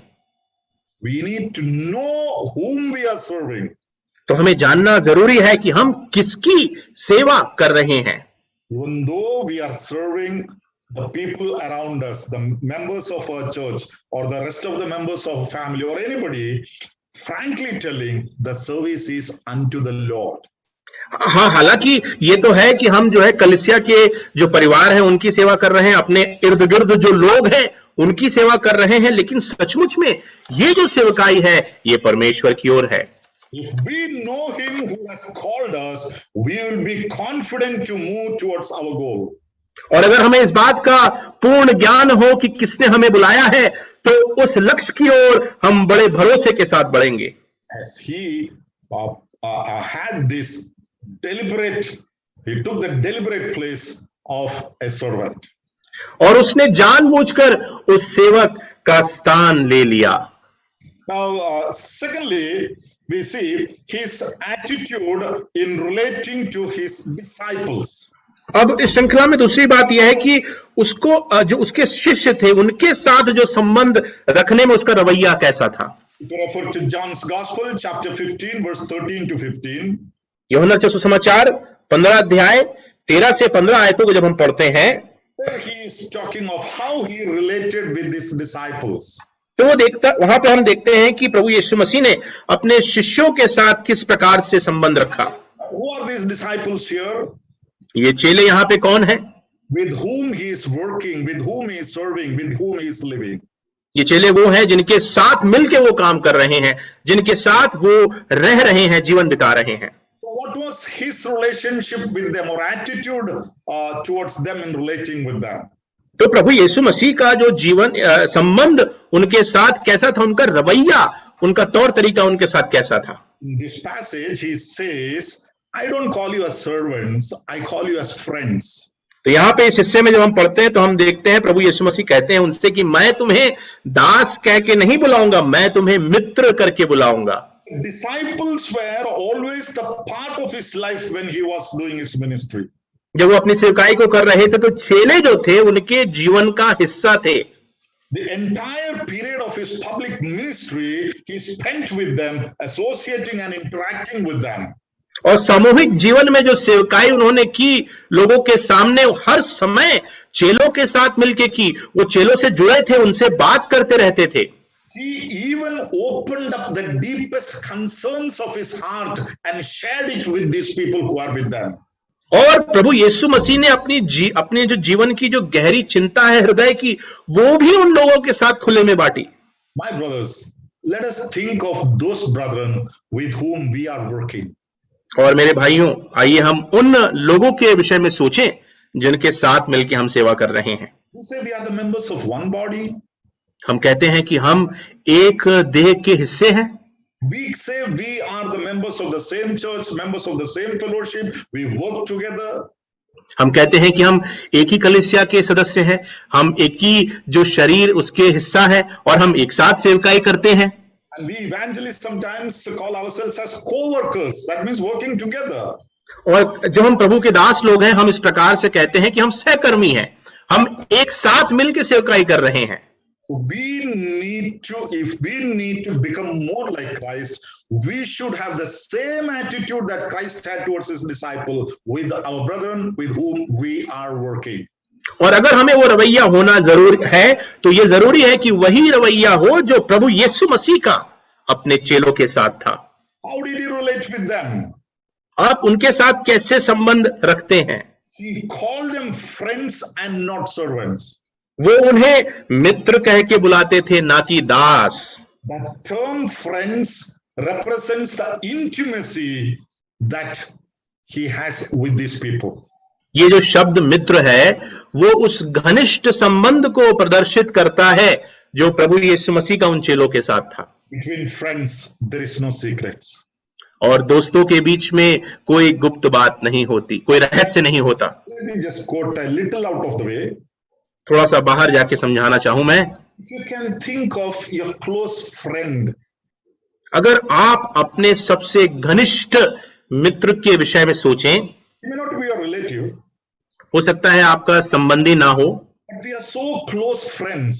Speaker 1: we need to know whom we are serving.
Speaker 2: तो हमें जानना जरूरी है कि हम किसकी सेवा कर रहे हैं.
Speaker 1: Even though we are serving the people around us, the members of our church or the rest of the members of family or anybody, frankly telling, the service is unto the Lord.
Speaker 2: हाँ, हालांकि ये तो है कि हम जो है कलीसिया के जो परिवार हैं उनकी सेवा कर रहे हैं, अपने इर्द गिर्द जो लोग हैं उनकी सेवा कर रहे हैं, लेकिन सचमुच में ये जो सेवकाई है ये परमेश्वर की ओर है.
Speaker 1: If we know him who has called us, we will be confident to move towards our goal.
Speaker 2: और अगर हमें इस बात का पूर्ण ज्ञान हो कि किसने हमें बुलाया है तो उस लक्ष्य की ओर हम बड़े भरोसे के साथ बढ़ेंगे.
Speaker 1: As he had this deliberate He took the deliberate place of a servant.
Speaker 2: और उसने जानबूझकर उस सेवक का स्थान ले लिया।
Speaker 1: Now, secondly, we see his attitude in relating to his disciples.
Speaker 2: अब इस श्रृंखला में दूसरी बात यह है कि उसको जो उसके शिष्य थे उनके साथ जो संबंध रखने में उसका रवैया कैसा था।
Speaker 1: If you refer to John's Gospel, chapter 15, verse 13 to 15.
Speaker 2: यूहन्ना का सुसमाचार 15 अध्याय 13 से 15 आयतों को जब हम पढ़ते हैं,
Speaker 1: There he is talking of how he related with his disciples.
Speaker 2: तो वहां पे हम देखते हैं कि प्रभु यीशु मसीह ने अपने शिष्यों के साथ किस प्रकार से संबंध रखा।
Speaker 1: Who are these disciples here?
Speaker 2: ये चेले यहाँ पे कौन है?
Speaker 1: With whom he is working, with whom he is serving, with whom he is living.
Speaker 2: ये चेले वो हैं जिनके साथ मिलके वो काम कर रहे हैं, जिनके साथ वो रह रहे हैं, जीवन बिता रहे हैं।
Speaker 1: So what was his relationship with them, or attitude towards them in relating with them?
Speaker 2: तो प्रभु यीशु मसीह का जो जीवन संबंध उनके साथ कैसा था, उनका रवैया, उनका तौर तरीका उनके साथ कैसा था।
Speaker 1: In this passage he says, I don't call you as servants, I call you as friends.
Speaker 2: तो यहाँ पे इस हिस्से में जब हम पढ़ते हैं तो हम देखते हैं प्रभु यीशु मसीह कहते हैं उनसे कि मैं तुम्हें दास कह के नहीं बुलाऊंगा, मैं तुम्हें मित्र करके बुलाऊंगा।
Speaker 1: Disciples were always the part of his life when he was doing his ministry.
Speaker 2: जब वो अपनी सेवकाई को कर रहे थे तो चेले जो थे उनके जीवन का हिस्सा थे।
Speaker 1: The entire period of his public ministry he spent with them, associating and interacting with them.
Speaker 2: और सामूहिक जीवन में जो सेवकाई उन्होंने की, लोगों के सामने हर समय चेलों के साथ मिलके की, वो चेलों से जुड़े थे, उनसे बात करते रहते थे।
Speaker 1: He even opened up the deepest concerns of his heart and shared it with these people who are with them.
Speaker 2: और प्रभु यीशु मसीह ने अपने जो जीवन की जो गहरी चिंता है हृदय की, वो भी उन लोगों के साथ खुले में बांटी।
Speaker 1: My brothers, let us think of those brethren with whom we are working.
Speaker 2: और मेरे भाइयों, आइए हम उन लोगों के विषय में सोचें जिनके साथ मिलकर हम सेवा कर रहे हैं।
Speaker 1: We say we are the members of one body.
Speaker 2: हम कहते हैं कि हम एक देह के हिस्से हैं।
Speaker 1: We say we are the members of the same church, members of the same fellowship. We work together.
Speaker 2: हम कहते हैं कि हम एक ही कलीसिया के सदस्य हैं, हम एक ही जो शरीर उसके हिस्सा है और हम एक साथ सेवकाई करते हैं।
Speaker 1: And we evangelists sometimes call ourselves as co-workers. That means working together.
Speaker 2: और जो हम प्रभु के दास लोग हैं, हम इस प्रकार से कहते हैं कि हम सहकर्मी हैं, हम एक साथ मिलकर सेवकाई कर रहे हैं।
Speaker 1: If we need to become more like Christ, we should have the same attitude that Christ had towards his disciple with our brethren with whom we are working.
Speaker 2: और अगर हमें वो रवैया होना जरूर है तो ये जरूरी है कि वही रवैया हो जो प्रभु यीशु मसीह का अपने चेलों के साथ था।
Speaker 1: How did he relate with them?
Speaker 2: आप उनके साथ कैसे संबंध रखते हैं?
Speaker 1: He called them friends and not servants.
Speaker 2: वो उन्हें मित्र कह के बुलाते थे, ना कि दास।
Speaker 1: That term friends represents the intimacy that he has with these people.
Speaker 2: ये जो शब्द मित्र है वो उस घनिष्ठ संबंध को प्रदर्शित करता है जो प्रभु यीशु मसीह का उन चेलों के साथ था।
Speaker 1: Between friends there is no secrets.
Speaker 2: और दोस्तों के बीच में कोई गुप्त बात नहीं होती, कोई रहस्य नहीं होता।
Speaker 1: Let me just quote a little out of the way.
Speaker 2: थोड़ा सा बाहर जाके समझाना चाहूं मैं।
Speaker 1: If you can think of your close friend.
Speaker 2: अगर आप अपने सबसे घनिष्ठ मित्र के विषय में सोचें,
Speaker 1: He may not be your relative.
Speaker 2: हो सकता है आपका संबंधी ना हो,
Speaker 1: But we are so close friends.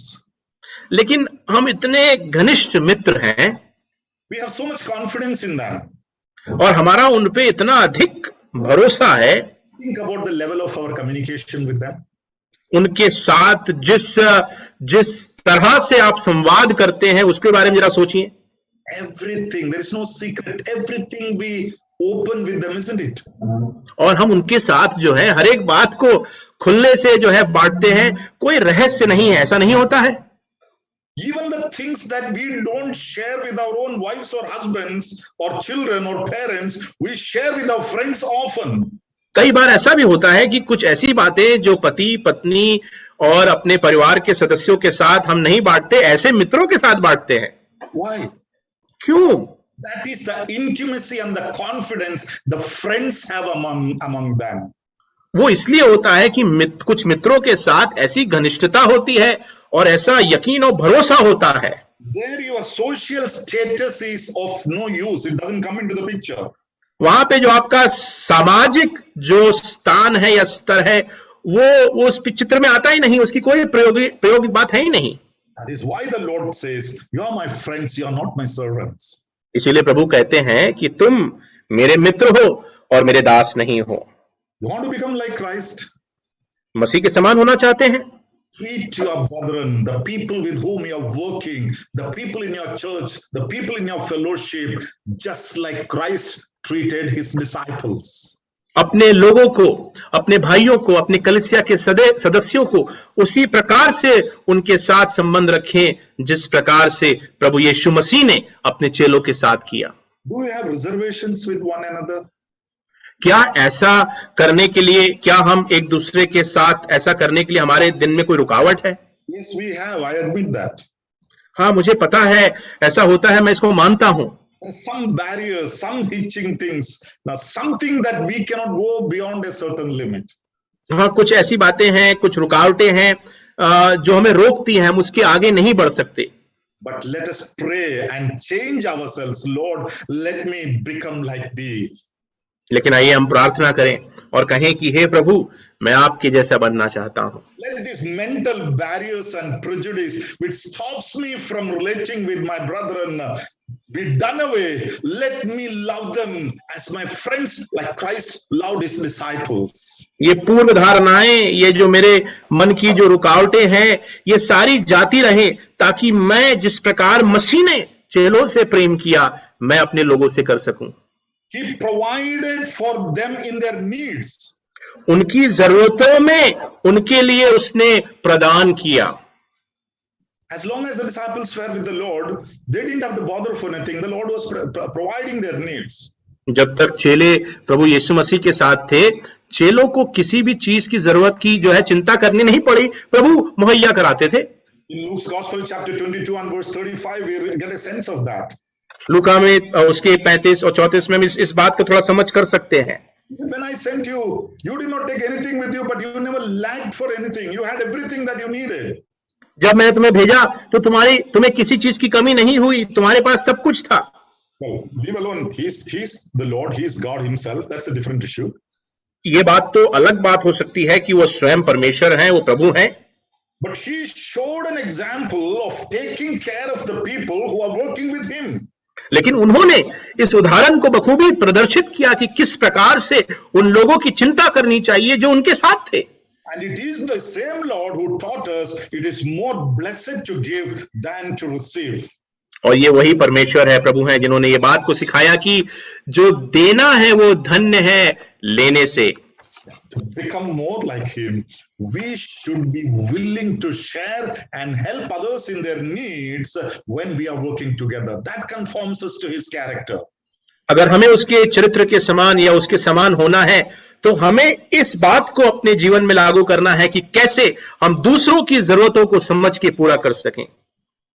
Speaker 2: लेकिन हम इतने घनिष्ठ मित्र हैं,
Speaker 1: We have so much confidence in them.
Speaker 2: और हमारा उन पे इतना अधिक भरोसा है।
Speaker 1: Think about the level of our communication with them.
Speaker 2: उनके साथ जिस तरह से आप संवाद करते हैं उसके बारे में जरा सोचिए।
Speaker 1: Everything, there is no secret. Everything we open with them, isn't it?
Speaker 2: और हम उनके साथ जो है हर एक बात को खुले से जो है बांटते हैं, कोई रहस्य नहीं है, ऐसा नहीं होता है।
Speaker 1: Even the things that we don't share with our own wives or husbands or children or parents, we share with our friends often.
Speaker 2: कई बार ऐसा भी होता है कि कुछ ऐसी बातें जो पति पत्नी और अपने परिवार के सदस्यों के साथ हम नहीं बांटते, ऐसे मित्रों के साथ बांटते हैं।
Speaker 1: Why?
Speaker 2: क्यों?
Speaker 1: That is the intimacy and the confidence the friends have among them.
Speaker 2: वो इसलिए होता है कि कुछ मित्रों के साथ ऐसी घनिष्ठता होती है और ऐसा यकीन और भरोसा होता है।
Speaker 1: There your social status is of no use. It doesn't come into the picture.
Speaker 2: वहां पे जो आपका सामाजिक जो स्थान है या स्तर है वो उस चित्र में आता ही नहीं, उसकी कोई प्रयोगी बात है ही नहीं।
Speaker 1: That is why the Lord says, "You are my friends, you are not my servants."
Speaker 2: इसीलिए प्रभु कहते हैं कि तुम मेरे मित्र हो और मेरे दास नहीं हो।
Speaker 1: You want to become like Christ?
Speaker 2: मसीह के समान होना चाहते हैं?
Speaker 1: Treat your brethren, the people with whom you are working, the people in your church, the people in your fellowship, just like Christ treated his disciples.
Speaker 2: अपने लोगों को, अपने भाइयों को, अपने कलीसिया के सदस्यों को उसी प्रकार से उनके साथ संबंध रखें जिस प्रकार से प्रभु यीशु मसीह ने अपने चेलों के साथ किया।
Speaker 1: Do we have reservations with one another?
Speaker 2: क्या ऐसा करने के लिए, क्या हम एक दूसरे के साथ ऐसा करने के लिए हमारे दिन में कोई रुकावट है?
Speaker 1: Yes, we have. I admit that.
Speaker 2: हाँ, मुझे पता है ऐसा होता है, मैं इसको मानता हूं।
Speaker 1: Some barriers, some hitching things. Now, something that we cannot go beyond a certain limit.
Speaker 2: हाँ, कुछ ऐसी बातें हैं, कुछ रुकावटें हैं जो हमें रोकती हैं, हम उसके आगे नहीं बढ़ सकते।
Speaker 1: But let us pray and change ourselves. Lord, let me become like thee.
Speaker 2: लेकिन आइए हम प्रार्थना करें और कहें कि हे प्रभु, मैं आपके जैसा बनना चाहता हूं।
Speaker 1: Let these mental barriers and prejudice which stops me from relating with my brethren be done away. Let me love them as my friends, like Christ loved his disciples.
Speaker 2: ये पूर्व धारणाएं, ये जो मेरे मन की जो रुकावटें हैं, ये सारी जाती रहे ताकि मैं जिस प्रकार मसीह ने चेलों से प्रेम किया, मैं अपने लोगों से कर सकूं।
Speaker 1: He provided for them in their needs.
Speaker 2: उनकी जरूरतों में उनके लिए उसने प्रदान किया।
Speaker 1: As long as the disciples were with the Lord, they didn't have to bother for anything. The Lord was providing their needs.
Speaker 2: जब तक चेले प्रभु यीशु मसीह के साथ थे, चेलों को किसी भी चीज की जरूरत की जो है चिंता करनी नहीं पड़ी, प्रभु मुहैया कराते थे।
Speaker 1: In Luke's Gospel, chapter 22 and verse 35, we get a sense of that.
Speaker 2: लूका में उसके 35 और 34 में इस बात को थोड़ा समझ कर सकते हैं।
Speaker 1: When I sent you, you did not take anything with you, but you never lacked for anything. You had everything that you needed.
Speaker 2: जब मैंने तुम्हें भेजा तो तुम्हें किसी चीज की कमी नहीं हुई, तुम्हारे पास सब कुछ था।
Speaker 1: Well, leave alone. He's the Lord. He's God Himself. That's a different issue.
Speaker 2: ये बात तो अलग बात हो सकती है कि वो स्वयं परमेश्वर हैं, वो प्रभु हैं।
Speaker 1: But He showed an example of taking care of the people who are working with Him.
Speaker 2: लेकिन उन्होंने इस उदाहरण को बखूबी प्रदर्शित किया कि किस प्रकार से उन लोगों की चिंता करनी चाहिए जो उनके साथ थे।
Speaker 1: And it is the same Lord who taught us it is more blessed to give than to receive.
Speaker 2: और ये वही परमेश्वर है, प्रभु हैं, जिन्होंने ये बात को सिखाया कि जो देना है वो धन्य है लेने से।
Speaker 1: Yes, to become more like Him, we should be willing to share and help others in their needs when we are working together. That conforms us to His character.
Speaker 2: अगर हमें उसके चरित्र के समान या उसके समान होना है तो हमें इस बात को अपने जीवन में लागू करना है कि कैसे हम दूसरों की जरूरतों को समझ के पूरा कर सकें।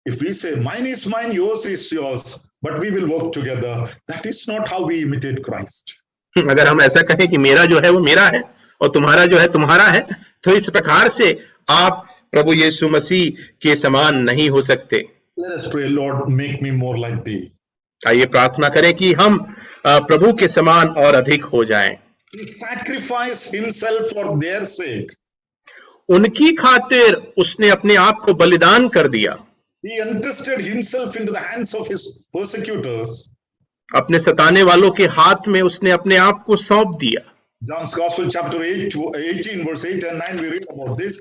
Speaker 1: If we say mine is mine, yours is yours, but we will work together, that is not how we imitate Christ.
Speaker 2: अगर हम ऐसा कहें कि मेरा जो है वो मेरा है और तुम्हारा जो है तुम्हारा है, तो इस प्रकार से आप प्रभु यीशु मसीह के समान नहीं हो सकते।
Speaker 1: Let us pray, Lord, make me more like thee.
Speaker 2: आइए प्रार्थना करें कि हम प्रभु के समान और अधिक हो जाएं।
Speaker 1: He sacrificed himself for their sake.
Speaker 2: उनकी खातिर उसने अपने आप को बलिदान कर दिया।
Speaker 1: He entrusted himself into the hands of his persecutors.
Speaker 2: अपने सताने वालों के हाथ में उसने अपने आप को सौंप दिया।
Speaker 1: John's Gospel, chapter 18, verse 8 and 9, we read about this.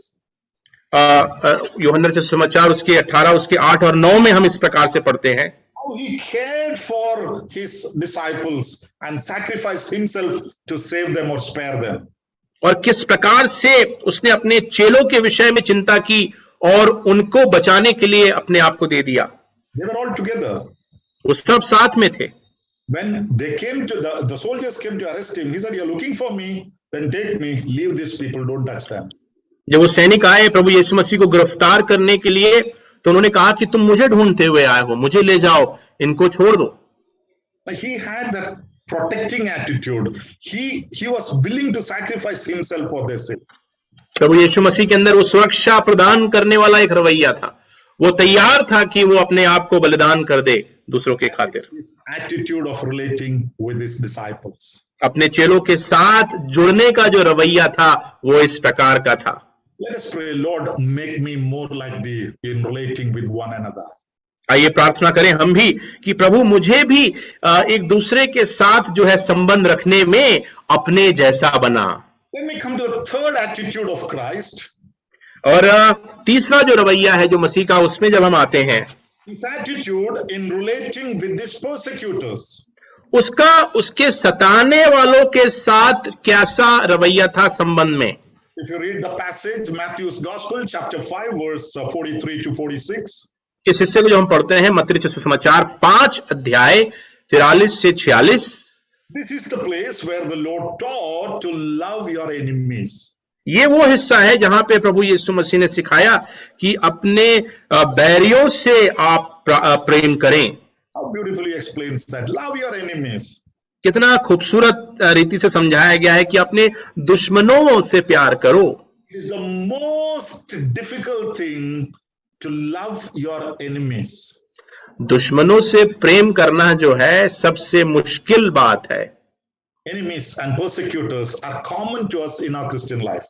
Speaker 2: यूहन्ना रचित समाचार उसके 18, उसके 8 और 9 में हम इस प्रकार से पढ़ते हैं।
Speaker 1: How he cared for his disciples and sacrificed himself to save them or spare them.
Speaker 2: और किस प्रकार से उसने अपने चेलों के विषय में चिंता की और उनको बचाने के लिए अपने आप को दे दिया।
Speaker 1: They were all together.
Speaker 2: वो सब साथ में थे।
Speaker 1: When they came to the soldiers came to arrest him, he said, "You're looking for me, then take me. Leave these people, don't touch them."
Speaker 2: जब वो सैनिक आए प्रभु यीशु मसीह को गिरफ्तार करने के लिए, तो उन्होंने कहा कि तुम मुझे ढूंढते हुए आए हो, मुझे ले जाओ, इनको छोड़ दो।
Speaker 1: He had that protecting attitude. He was willing to sacrifice himself for their sake.
Speaker 2: प्रभु यीशु मसीह के अंदर वो सुरक्षा प्रदान करने वाला एक रवैया था। वो तैयार था कि वो अपने आप को बलिदान कर दे दूसरों के खातिर।
Speaker 1: His attitude of relating with his disciples.
Speaker 2: अपने चेलों के साथ जुड़ने का जो रवैया था वो इस प्रकार का था।
Speaker 1: Let us pray, Lord, make me more like thee in relating with one another.
Speaker 2: आइए प्रार्थना करें हम भी कि प्रभु मुझे भी एक दूसरे के साथ जो है संबंध रखने में अपने जैसा बना।
Speaker 1: Let me come to the third attitude of Christ.
Speaker 2: और तीसरा जो रवैया है जो मसीह का, उसमें जब हम आते हैं,
Speaker 1: His attitude in relating with his persecutors.
Speaker 2: उसका उसके सताने वालों के साथ कैसा रवैया था संबंध में।
Speaker 1: If you read the passage, Matthew's Gospel, chapter 5, verse 43 to 46.
Speaker 2: इस हिस्से को जो हम पढ़ते हैं मत्ती रचित सुसमाचार 5 अध्याय 43 से 46,
Speaker 1: This is the place where the Lord taught to love your enemies.
Speaker 2: ये वो हिस्सा है जहां पे प्रभु यीशु मसीह ने सिखाया कि अपने बैरियों से आप प्रेम करें।
Speaker 1: How beautifully explains that. Love your enemies.
Speaker 2: कितना खूबसूरत रीति से समझाया गया है कि अपने दुश्मनों से प्यार करो।
Speaker 1: It is the most difficult thing to love your enemies.
Speaker 2: दुश्मनों से प्रेम करना जो है सबसे मुश्किल बात है।
Speaker 1: Enemies and persecutors are common to us in our Christian life.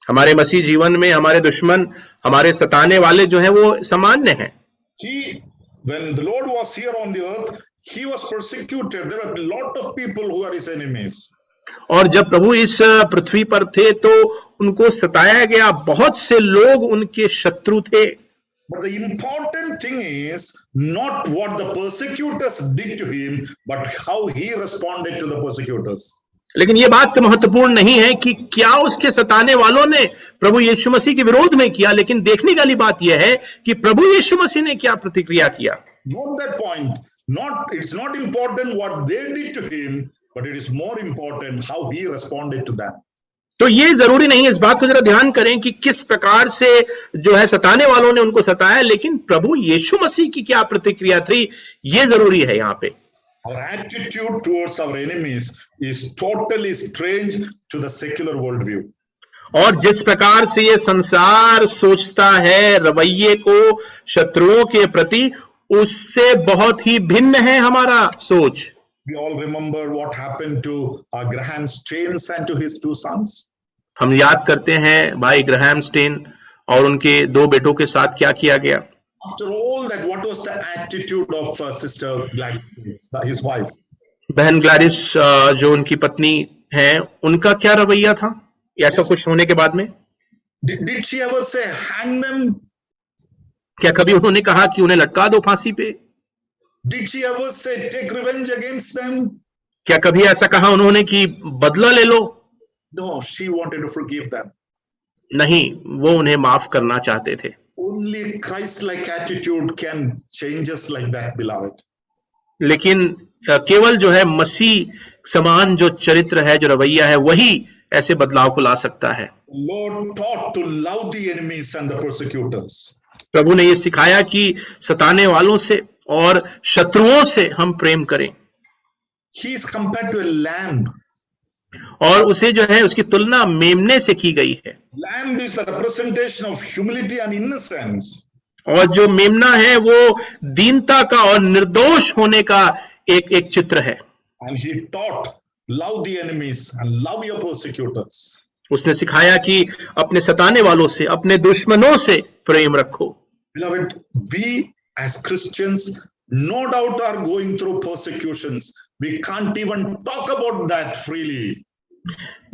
Speaker 2: हमारे मसीह जीवन में हमारे दुश्मन, हमारे सताने वाले जो हैं वो सामान्य हैं।
Speaker 1: When the Lord was here on the earth, he was persecuted. There are a lot of people who are his enemies.
Speaker 2: और जब प्रभु इस पृथ्वी पर थे तो उनको सताया गया, बहुत से लोग उनके शत्रु थे।
Speaker 1: But the important thing is not what the persecutors did to him, but how he responded to the persecutors.
Speaker 2: लेकिन ये बात महत्वपूर्ण नहीं है कि क्या उसके सताने वालों ने प्रभु यीशु मसीह के विरोध में किया, लेकिन देखने वाली बात यह है कि प्रभु यीशु मसीह ने क्या प्रतिक्रिया किया।
Speaker 1: Not that point. It's not important what they did to him, but it is more important how he responded to them.
Speaker 2: तो ये जरूरी नहीं है, इस बात को जरा ध्यान करें कि किस प्रकार से जो है सताने वालों ने उनको सताया, लेकिन प्रभु यीशु मसीह की क्या प्रतिक्रिया थी, ये जरूरी है यहाँ पे।
Speaker 1: Our attitude towards our enemies is totally strange to the secular worldview.
Speaker 2: और जिस प्रकार से ये संसार सोचता है रवैये को शत्रुओं के प्रति, उससे बहुत ही भिन्न है हमारा सोच।
Speaker 1: We all remember what happened to Graham Staines and to his 2 sons.
Speaker 2: हम याद करते हैं भाई ग्राहम स्टेन और उनके 2 बेटों के साथ क्या किया गया।
Speaker 1: After all that, what was the attitude of Sister Gladys, his wife?
Speaker 2: बहन ग्लैडिस जो उनकी पत्नी हैं, उनका क्या रवैया था ऐसा कुछ होने के बाद में?
Speaker 1: Did she ever say hang them?
Speaker 2: क्या कभी उन्होंने कहा कि उन्हें लटका दो फांसी पे?
Speaker 1: Did she ever say take revenge against them?
Speaker 2: क्या कभी ऐसा कहा उन्होंने कि बदला ले लो?
Speaker 1: No, she wanted to forgive them.
Speaker 2: नहीं, वो उन्हें माफ करना चाहते थे।
Speaker 1: Only Christ-like attitude can change us like that, beloved.
Speaker 2: लेकिन केवल जो है मसीह समान जो चरित्र है, जो रवैया है, वही ऐसे बदलाव को ला सकता है।
Speaker 1: Lord taught to love the enemies and the persecutors.
Speaker 2: प्रभु ने ये सिखाया कि सताने वालों से और शत्रुओं से हम प्रेम करें।
Speaker 1: He is compared to a lamb.
Speaker 2: और उसे जो है उसकी तुलना मेमने से की गई है।
Speaker 1: Lamb is the representation of humility and innocence.
Speaker 2: और जो मेमना है वो दीनता का और निर्दोष होने का एक चित्र है।
Speaker 1: And he taught, love the enemies and love your persecutors.
Speaker 2: उसने सिखाया कि अपने सताने वालों से, अपने दुश्मनों से प्रेम रखो।
Speaker 1: Beloved, we as Christians no doubt are going through persecutions. We can't even talk about that freely.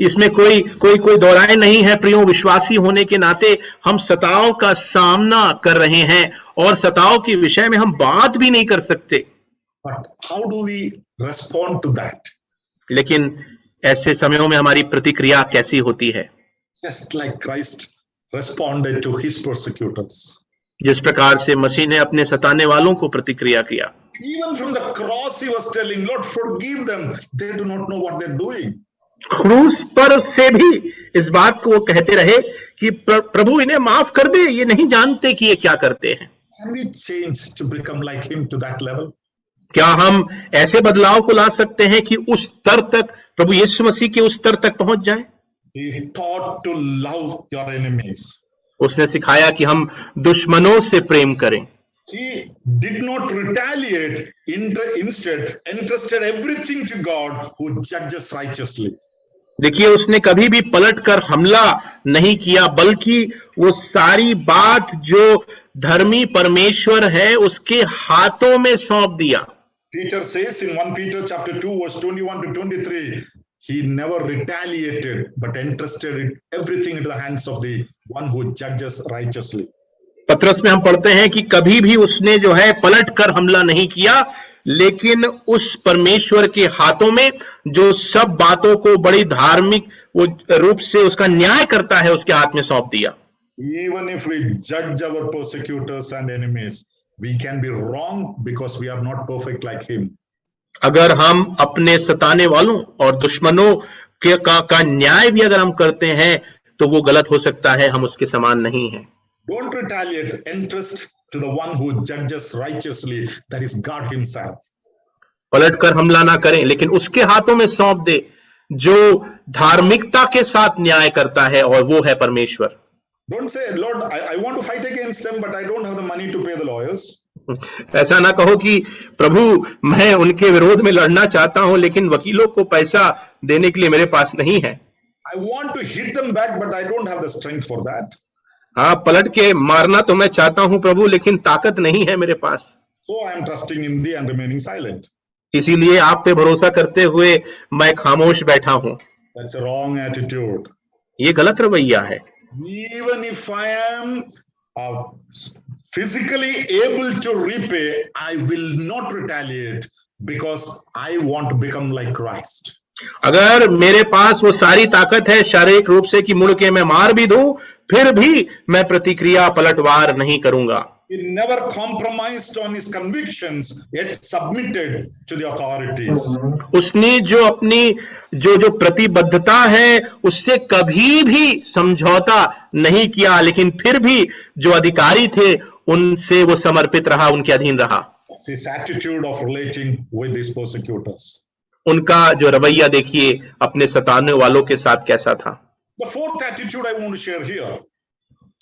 Speaker 2: इसमें कोई दोहराए नहीं है। प्रियो, विश्वासी होने के नाते हम सताव का सामना कर रहे हैं और सताव के विषय में हम बात भी नहीं कर सकते।
Speaker 1: But how do we respond to that?
Speaker 2: लेकिन ऐसे समयों में हमारी प्रतिक्रिया कैसी होती है?
Speaker 1: Just like Christ responded to his persecutors.
Speaker 2: जिस प्रकार से मसीह ने अपने सताने वालों को प्रतिक्रिया किया।
Speaker 1: Even from the cross he was telling, Lord, forgive them. They do not know what they're doing.
Speaker 2: क्रूस पर से भी इस बात को वो कहते रहे कि प्रभु इन्हें माफ कर दे, ये नहीं जानते कि ये क्या करते हैं।
Speaker 1: Can we change to become like him to that level?
Speaker 2: क्या हम ऐसे बदलाव को ला सकते हैं कि उस स्तर तक, प्रभु यीशु मसीह के उस स्तर तक पहुंच जाए?
Speaker 1: He taught to love your enemies.
Speaker 2: उसने सिखाया कि हम दुश्मनों से प्रेम करें।
Speaker 1: He did not retaliate, instead entrusted everything to God who judges righteously.
Speaker 2: देखिए, उसने कभी भी पलटकर हमला नहीं किया, बल्कि वो सारी बात जो धर्मी परमेश्वर है उसके हाथों में सौंप दिया।
Speaker 1: Peter says in 1 Peter chapter 2 verse 21 to 23, he never retaliated but entrusted everything into the hands of the one who judges righteously.
Speaker 2: पत्रस में हम पढ़ते हैं कि कभी भी उसने जो है पलटकर हमला नहीं किया, लेकिन उस परमेश्वर के हाथों में जो सब बातों को बड़ी धार्मिक वो रूप से उसका न्याय करता है उसके हाथ में सौंप दिया।
Speaker 1: Even if we judge our persecutors and enemies, we can be wrong because we are not perfect like him.
Speaker 2: अगर हम अपने सताने वालों और दुश्मनों का न्याय भी अगर हम करते हैं तो वो गलत हो सकता है, हम उसके समान नहीं हैं।
Speaker 1: Don't retaliate, entrust to the one who judges righteously, that is God himself.
Speaker 2: पलटकर हमला ना करें, लेकिन उसके हाथों में सौंप दे जो धार्मिकता के साथ न्याय करता है, और वो है परमेश्वर।
Speaker 1: Don't say, Lord, I want to fight against them, but I don't have the money to pay the lawyers.
Speaker 2: ऐसा ना कहो कि प्रभु मैं उनके विरोध में लड़ना चाहता हूं, लेकिन वकीलों को पैसा देने के लिए मेरे पास नहीं है।
Speaker 1: I want to hit them back, but I don't have the strength for that.
Speaker 2: हाँ, पलट के मारना तो मैं चाहता हूं प्रभु, लेकिन ताकत नहीं है मेरे पास।
Speaker 1: So I am trusting in thee and remaining silent.
Speaker 2: इसीलिए आप पे भरोसा करते हुए मैं खामोश बैठा हूं।
Speaker 1: That's a wrong attitude.
Speaker 2: ये गलत रवैया है।
Speaker 1: Even if I am physically able to repay, I will not retaliate because I want to become like Christ.
Speaker 2: अगर मेरे पास वो सारी ताकत है शारीरिक रूप से कि मुड़ के मैं मार भी दूं, फिर भी मैं प्रतिक्रिया पलटवार नहीं करूंगा।
Speaker 1: He never compromised on his convictions, yet submitted to the authorities.
Speaker 2: उसने जो अपनी जो प्रतिबद्धता है उससे कभी भी समझौता नहीं किया, लेकिन फिर भी जो अधिकारी थे उनसे वो समर्पित रहा, उनके अधीन रहा।
Speaker 1: His attitude of relating with his persecutors.
Speaker 2: उनका जो रवैया देखिए अपने सताने वालों के साथ कैसा था।
Speaker 1: The fourth attitude I want to share here.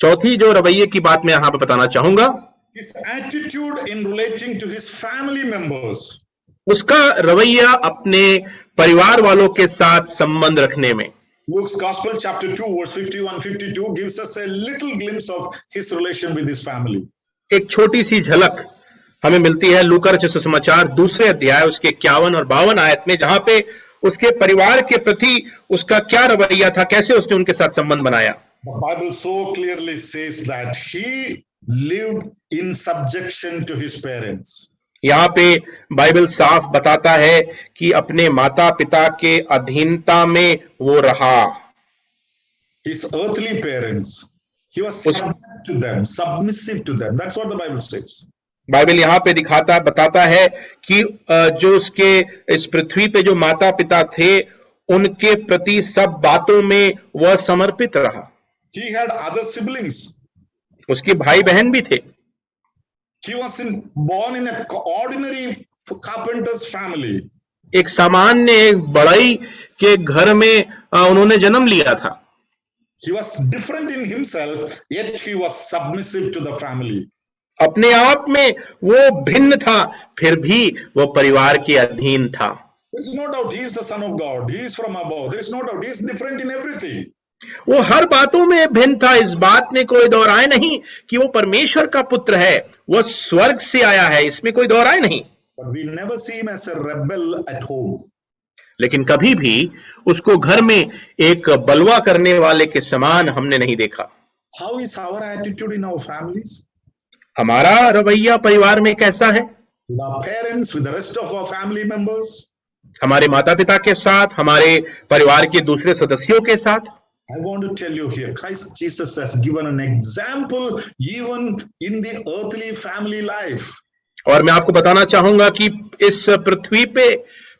Speaker 2: चौथी जो रवैये की बात मैं यहां पर बताना चाहूंगा,
Speaker 1: His attitude in relating to his family members.
Speaker 2: उसका रवैया अपने परिवार वालों के साथ संबंध रखने में।
Speaker 1: Luke's Gospel chapter 2 verse 51-52 gives us a little glimpse of his relation with his family.
Speaker 2: एक छोटी सी झलक हमें मिलती है लूका रचित सुसमाचार 2 अध्याय उसके 51 और 52 आयत में, जहां पे उसके परिवार के प्रति उसका क्या रवैया था, कैसे उसने उनके साथ संबंध बनाया।
Speaker 1: The Bible so clearly says that he lived in subjection to his parents.
Speaker 2: यहाँ पे बाइबल साफ बताता है कि अपने माता पिता के अधीनता में वो रहा।
Speaker 1: His earthly parents, he was subject to them, submissive to them. That's what the Bible says.
Speaker 2: Bible यहाँ पे बताता है कि जो उसके इस पृथ्वी पे जो माता पिता थे उनके प्रति सब बातों में वह समर्पित रहा।
Speaker 1: He had other siblings.
Speaker 2: उसके भाई बहन भी थे।
Speaker 1: He was born in an ordinary carpenter's family.
Speaker 2: एक सामान्य बढ़ई के घर में उन्होंने जन्म लिया था।
Speaker 1: He was different in himself, yet he was submissive to the family.
Speaker 2: अपने आप में वो भिन्न था, फिर भी वो परिवार के अधीन था।
Speaker 1: There is no doubt he is the son of God. He is from above. There is no doubt he is different in everything.
Speaker 2: वो हर बातों में भिन्न था, इस बात में कोई दो राय नहीं कि वो परमेश्वर का पुत्र है, वो स्वर्ग से आया है, इसमें कोई दो राय नहीं।
Speaker 1: But we never see him as a rebel at home.
Speaker 2: लेकिन कभी भी उसको घर में एक बलवा करने वाले के समान हमने नहीं देखा।
Speaker 1: How is our attitude in our families?
Speaker 2: हमारा रवैया परिवार में कैसा है?
Speaker 1: With our parents, with the rest of our family members?
Speaker 2: हमारे माता पिता के साथ, हमारे परिवार के दूसरे सदस्यों के साथ।
Speaker 1: I want to tell you here, Christ Jesus has given an example even in the earthly family life.
Speaker 2: और मैं आपको बताना चाहूंगा कि इस पृथ्वी पे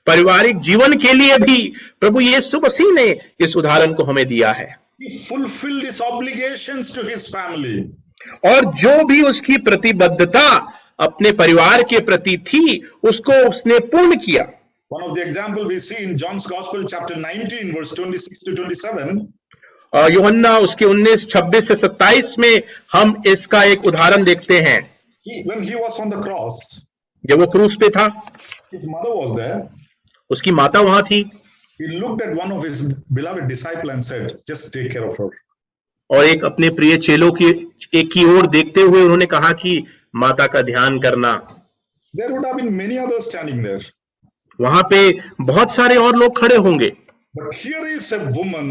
Speaker 2: पारिवारिक जीवन के लिए भी प्रभु यीशु मसीह ने इस उदाहरण को हमें दिया है।
Speaker 1: He fulfilled his obligations to his family.
Speaker 2: और जो भी उसकी प्रतिबद्धता अपने परिवार के प्रति थी उसको उसने पूर्ण किया।
Speaker 1: One of the example we see in John's Gospel, chapter 19, verse 26 to 27.
Speaker 2: यूहन्ना उसके 19, 26 से 27 में हम इसका एक उदाहरण देखते हैं।
Speaker 1: When he was on the cross,
Speaker 2: जब वो क्रूस पे था,
Speaker 1: his mother was there.
Speaker 2: उसकी माता वहां थी।
Speaker 1: He looked at one of his beloved disciples and said, "Just take care of her."
Speaker 2: और एक अपने प्रिय चेलों की ओर देखते हुए उन्होंने कहा कि माता का ध्यान करना।
Speaker 1: There would have been many others standing there.
Speaker 2: वहां पे बहुत सारे और लोग खड़े होंगे,
Speaker 1: But here is a woman,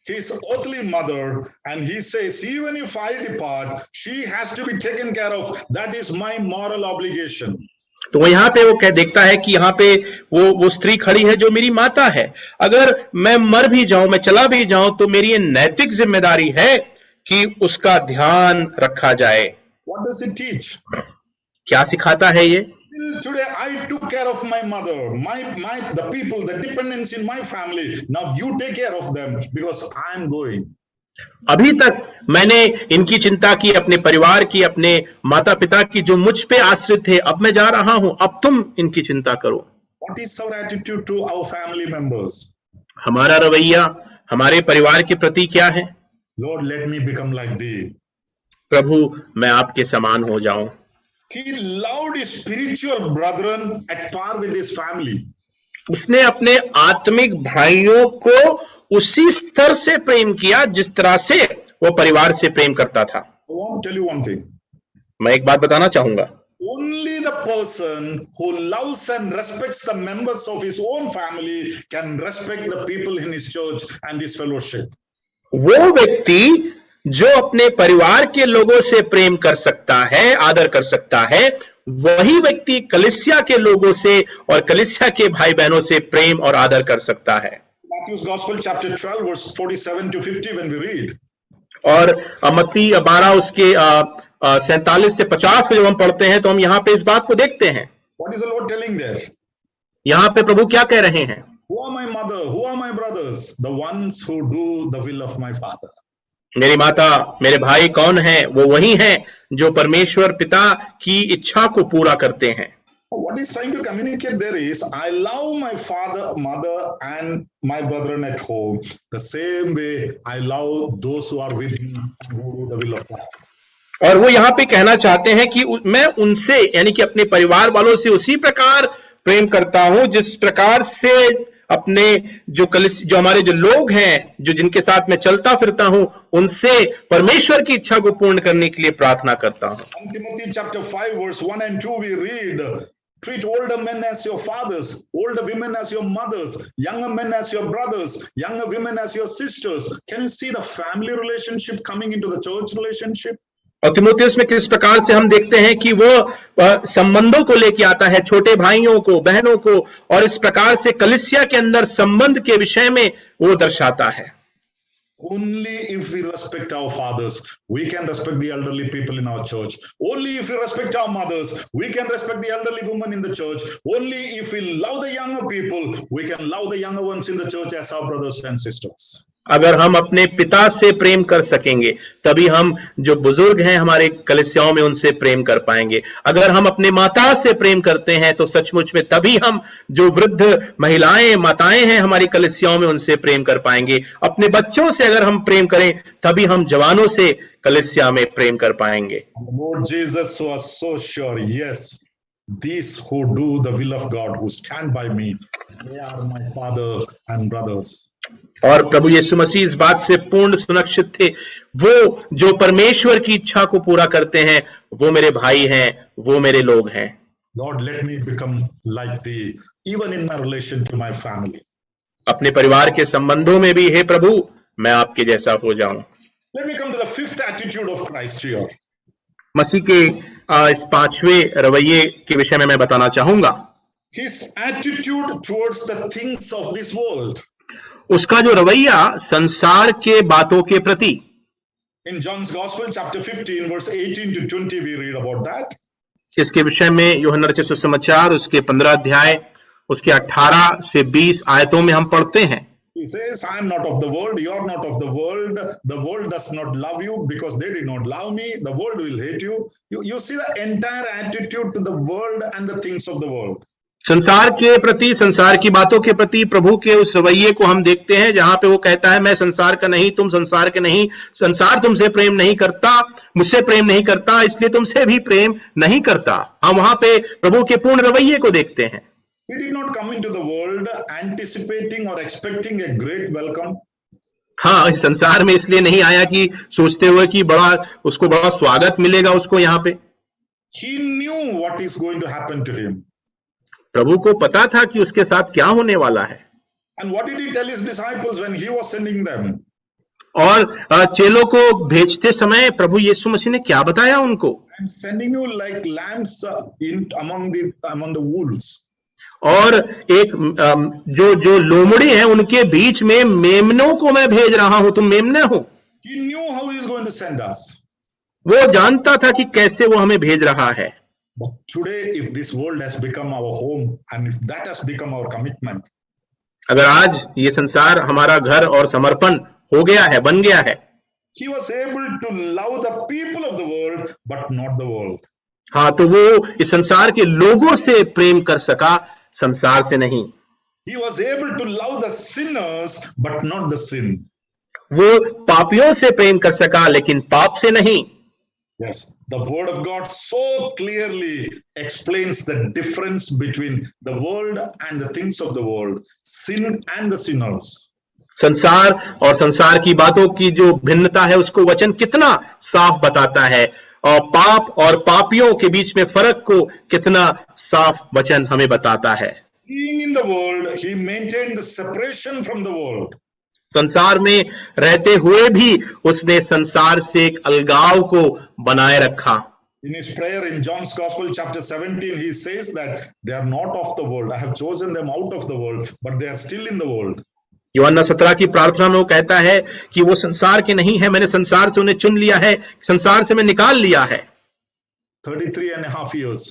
Speaker 1: his earthly mother, and he says, even if I depart, she has to be taken care of. That is my moral obligation.
Speaker 2: तो वो यहाँ पे वो कह देखता है कि यहाँ पे वो स्त्री खड़ी है जो मेरी माता है। अगर मैं मर भी जाऊं, मैं चला भी जाऊं, तो मेरी ये नैतिक जिम्मेदारी है कि उसका ध्यान रखा जाए।
Speaker 1: What does it teach?
Speaker 2: क्या सिखाता है ये?
Speaker 1: Till today, I took care of my mother, the people, the dependents in my family. Now you take care of them because I am going.
Speaker 2: अभी तक मैंने इनकी चिंता की, अपने परिवार की, अपने माता पिता की जो मुझ पे आश्रित थे। अब मैं जा रहा हूं, अब तुम इनकी चिंता करो।
Speaker 1: What is our attitude to our family members?
Speaker 2: हमारा रवैया हमारे परिवार के प्रति क्या है?
Speaker 1: Lord, let me become like thee.
Speaker 2: प्रभु, मैं आपके समान हो जाऊं।
Speaker 1: He loved his spiritual brethren at par with his family.
Speaker 2: उसने अपने आत्मिक भाइयों को उसी स्तर से प्रेम किया जिस तरह से वो परिवार से प्रेम करता था।
Speaker 1: I want to tell you one thing.
Speaker 2: मैं एक बात बताना चाहूंगा,
Speaker 1: Only the person who loves and respects the members of his own family can respect the people in his church and his fellowship.
Speaker 2: वो व्यक्ति जो अपने परिवार के लोगों से प्रेम कर सकता है, आदर कर सकता है, वही व्यक्ति कलीसिया के लोगों से और कलीसिया के भाई बहनों से प्रेम और आदर कर सकता है।
Speaker 1: Matthew's Gospel, chapter 12, verse 47 to 50, when we read.
Speaker 2: और मत्ती 12 उसके 47 से 50 को जब हम पढ़ते हैं तो हम यहाँ पे इस बात को देखते हैं।
Speaker 1: What is the Lord telling there?
Speaker 2: यहाँ पे प्रभु क्या कह रहे हैं?
Speaker 1: Who are my mother? Who are my brothers? The ones who do the will of my Father.
Speaker 2: मेरी माता, मेरे भाई कौन है? वो वही हैं जो परमेश्वर पिता की इच्छा को पूरा करते हैं।
Speaker 1: What he's trying to communicate there is, I love my father, mother, and my brethren at home the same way I love those who are with me and who do the will of God.
Speaker 2: और वो यहाँ पे कहना चाहते हैं कि मैं उनसे यानी कि अपने परिवार वालों से उसी प्रकार प्रेम करता हूं जिस प्रकार से अपने जो हमारे जो लोग हैं, जो जिनके साथ मैं चलता फिरता हूं, उनसे परमेश्वर की इच्छा को पूर्ण करने के लिए प्रार्थना करता हूं।
Speaker 1: Timothy chapter 5 verse 1 and 2 we read, treat older men as your fathers, older women as your mothers, younger men as your brothers, younger women as your sisters. Can you see the family relationship coming into the church relationship?
Speaker 2: और तीमुथियुस में किस प्रकार से हम देखते हैं कि वो संबंधों को लेके आता है, छोटे भाइयों को, बहनों को, और इस प्रकार से कलीसिया के अंदर संबंध के विषय में वो दर्शाता है।
Speaker 1: Only if we respect our fathers, we can respect the elderly people in our church. Only if we respect our mothers, we can respect the elderly women in the church. Only if we love the younger people, we can love the younger ones in the church as our brothers and sisters.
Speaker 2: अगर हम अपने पिता से प्रेम कर सकेंगे तभी हम जो बुजुर्ग हैं हमारे कलीसियाओं में उनसे प्रेम कर पाएंगे। अगर हम अपने माता से प्रेम करते हैं तो सचमुच में तभी हम जो वृद्ध महिलाएं, माताएं हैं हमारी कलीसियाओं में उनसे प्रेम कर पाएंगे। अपने बच्चों से अगर हम प्रेम करें तभी हम जवानों से कलीसिया में प्रेम कर पाएंगे।
Speaker 1: Lord Jesus was so sure, yes, these who do the will of God, who stand by me, they are my father and brothers.
Speaker 2: और प्रभु यीशु मसीह इस बात से पूर्ण सुनिश्चित थे, वो जो परमेश्वर की इच्छा को पूरा करते हैं वो मेरे भाई हैं, वो मेरे लोग हैं।
Speaker 1: Lord, let me become like thee, even in my relation to my family.
Speaker 2: अपने परिवार के संबंधों में भी हे प्रभु मैं आपके जैसा हो जाऊं।
Speaker 1: Let me come to the fifth attitude of Christ here.
Speaker 2: मसीह के इस पांचवें रवैये के विषय में मैं बताना चाहूंगा।
Speaker 1: His attitude towards the things of this world.
Speaker 2: उसका जो रवैया संसार के बातों के प्रति।
Speaker 1: In John's Gospel, chapter 15, verse 18 to 20, we read about that.
Speaker 2: इसके विषय में यूहन्ना रचित सुसमाचार उसके 15 अध्याय उसके 18 से 20 आयतों में हम पढ़ते हैं।
Speaker 1: He He says, I am not of the world, you are not of the world. The world does not love you because they did not love me. The world will hate you. You see the entire attitude to the world and the things of the world.
Speaker 2: संसार के प्रति, संसार की बातों के प्रति प्रभु के उस रवैये को हम देखते हैं जहां पे वो कहता है, मैं संसार का नहीं, तुम संसार के नहीं, संसार तुमसे प्रेम नहीं करता, मुझसे प्रेम नहीं करता, इसलिए तुमसे भी प्रेम नहीं करता। हम वहां पे प्रभु के पूर्ण रवैये को देखते हैं।
Speaker 1: He did not come into the world anticipating or expecting a great welcome.
Speaker 2: हाँ, इस संसार में इसलिए नहीं आया कि सोचते हुए कि उसको बड़ा स्वागत मिलेगा उसको यहाँ पे।
Speaker 1: He knew what is going to happen to him.
Speaker 2: प्रभु को पता था कि उसके साथ क्या होने वाला है।
Speaker 1: And what did he tell his disciples when he was sending them?
Speaker 2: और चेलों को भेजते समय प्रभु यीशु मसीह ने क्या बताया उनको?
Speaker 1: I'm sending you like lambs among the wolves.
Speaker 2: और एक जो लोमड़ी है उनके बीच में मेमनों को मैं भेज रहा हूं, तुम मेमने हो।
Speaker 1: He knew how he is going to send us.
Speaker 2: वो जानता था कि कैसे वो हमें भेज रहा है।
Speaker 1: But today, if this world has become our home and if that has become our commitment,
Speaker 2: अगर आज ये संसार हमारा घर और समर्पण हो गया है, बन गया है,
Speaker 1: he was able to love the people of the world but not the world.
Speaker 2: हाँ, तो वो इस संसार के लोगों से प्रेम कर सका, संसार से नहीं।
Speaker 1: He was able to love the sinners but not the sin.
Speaker 2: वो पापियों से प्रेम कर सका लेकिन पाप से नहीं।
Speaker 1: Yes, the word of God so clearly explains the difference between the world and the things of the world, sin and the sinners.
Speaker 2: संसार और संसार की बातों की जो भिन्नता है उसको वचन कितना साफ बताता है, और पाप और पापियों के बीच में फर्क को कितना साफ वचन हमें बताता है।
Speaker 1: Being in the world, he maintained the separation from the world.
Speaker 2: संसार में रहते हुए भी उसने संसार से एक अलगाव को बनाए रखा।
Speaker 1: In his prayer in John's Gospel chapter 17, he says that they are not of the world. I have chosen them out of the world, but they are still in the world.
Speaker 2: यूहन्ना 17 की प्रार्थना में वो कहता है कि वो संसार के नहीं है, मैंने संसार से उन्हें चुन लिया है, संसार से मैं निकाल लिया है।
Speaker 1: 33.5 years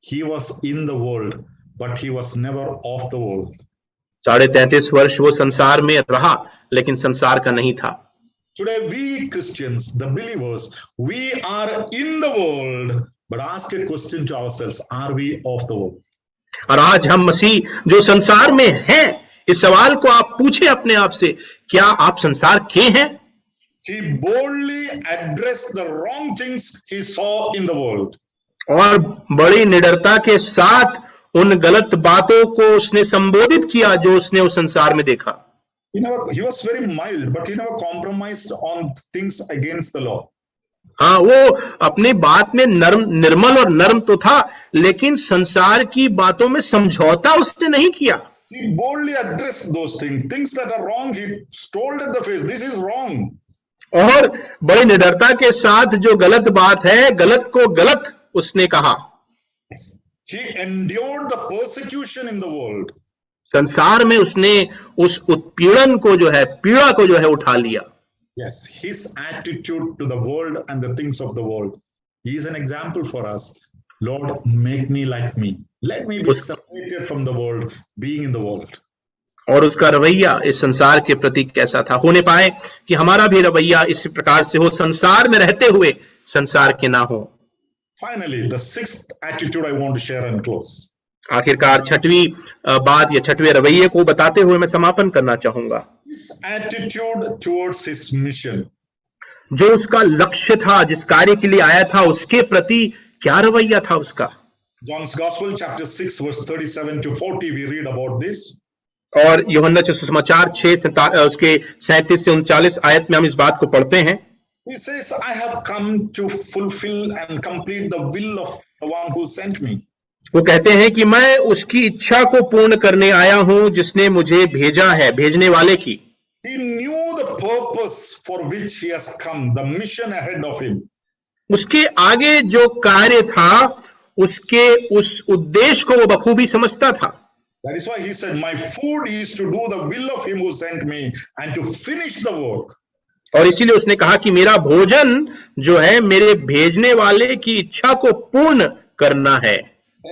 Speaker 1: he was in the world, but he was never of the world.
Speaker 2: 33.5 वर्ष वो संसार में रहा लेकिन संसार का नहीं था।
Speaker 1: Today we Christians, the believers, we are in the world, but ask a question to ourselves, are we of the world?
Speaker 2: और आज हम मसीह जो संसार में हैं, इस सवाल को आप पूछे अपने आप से, क्या आप संसार के हैं?
Speaker 1: He boldly addressed the wrong things he saw in the world.
Speaker 2: और बड़ी निडरता के साथ उन गलत बातों को उसने संबोधित किया जो उसने उस संसार में देखा।
Speaker 1: He was very mild, but he never compromised on things against the law.
Speaker 2: हाँ, वो अपनी बात में निर्मल और नर्म तो था, लेकिन संसार की बातों में समझौता उसने नहीं किया।
Speaker 1: He boldly addressed those things that are wrong. He told at the face, this is wrong.
Speaker 2: और बड़ी निडरता के साथ जो गलत बात है, गलत को गलत उसने कहा।
Speaker 1: He endured the persecution in the world.
Speaker 2: संसार में उसने उस उत्पीड़न को जो है, पीड़ा को जो है उठा लिया।
Speaker 1: Yes, his attitude to the world and the things of the world. He is an example for us. Lord, make me like me. Let me be separated from the world, being in the world.
Speaker 2: और उसका रवैया इस संसार के प्रति कैसा था, होने पाए कि हमारा भी रवैया इस प्रकार से हो, संसार में रहते हुए संसार के ना हो।
Speaker 1: Finally, the sixth attitude I want to share and close.
Speaker 2: आखिरकार छठवीं बात या छठवें रवैये को बताते हुए मैं समापन करना चाहूंगा।
Speaker 1: His attitude towards his mission.
Speaker 2: जो उसका लक्ष्य था, जिस कार्य के लिए आया था, उसके प्रति क्या रवैया था उसका।
Speaker 1: John's Gospel chapter 6 verse 37 to 40 we read about this.
Speaker 2: और यूहन्ना सुसमाचार 6 उसके 37 से 39 आयत में हम इस बात को पढ़ते हैं।
Speaker 1: He says, I have come to fulfill and complete the will of the one who sent me.
Speaker 2: वो कहते हैं कि मैं उसकी इच्छा को पूर्ण करने आया हूं जिसने मुझे भेजा है, भेजने वाले की।
Speaker 1: He knew the purpose for which he has come, the mission ahead of him.
Speaker 2: उसके आगे जो कार्य था, उसके उस उद्देश्य को वो बखूबी समझता था।
Speaker 1: That is why he said, my food is to do the will of him who sent me and to finish the work.
Speaker 2: और इसीलिए उसने कहा कि मेरा भोजन जो है मेरे भेजने वाले की इच्छा को पूर्ण करना है।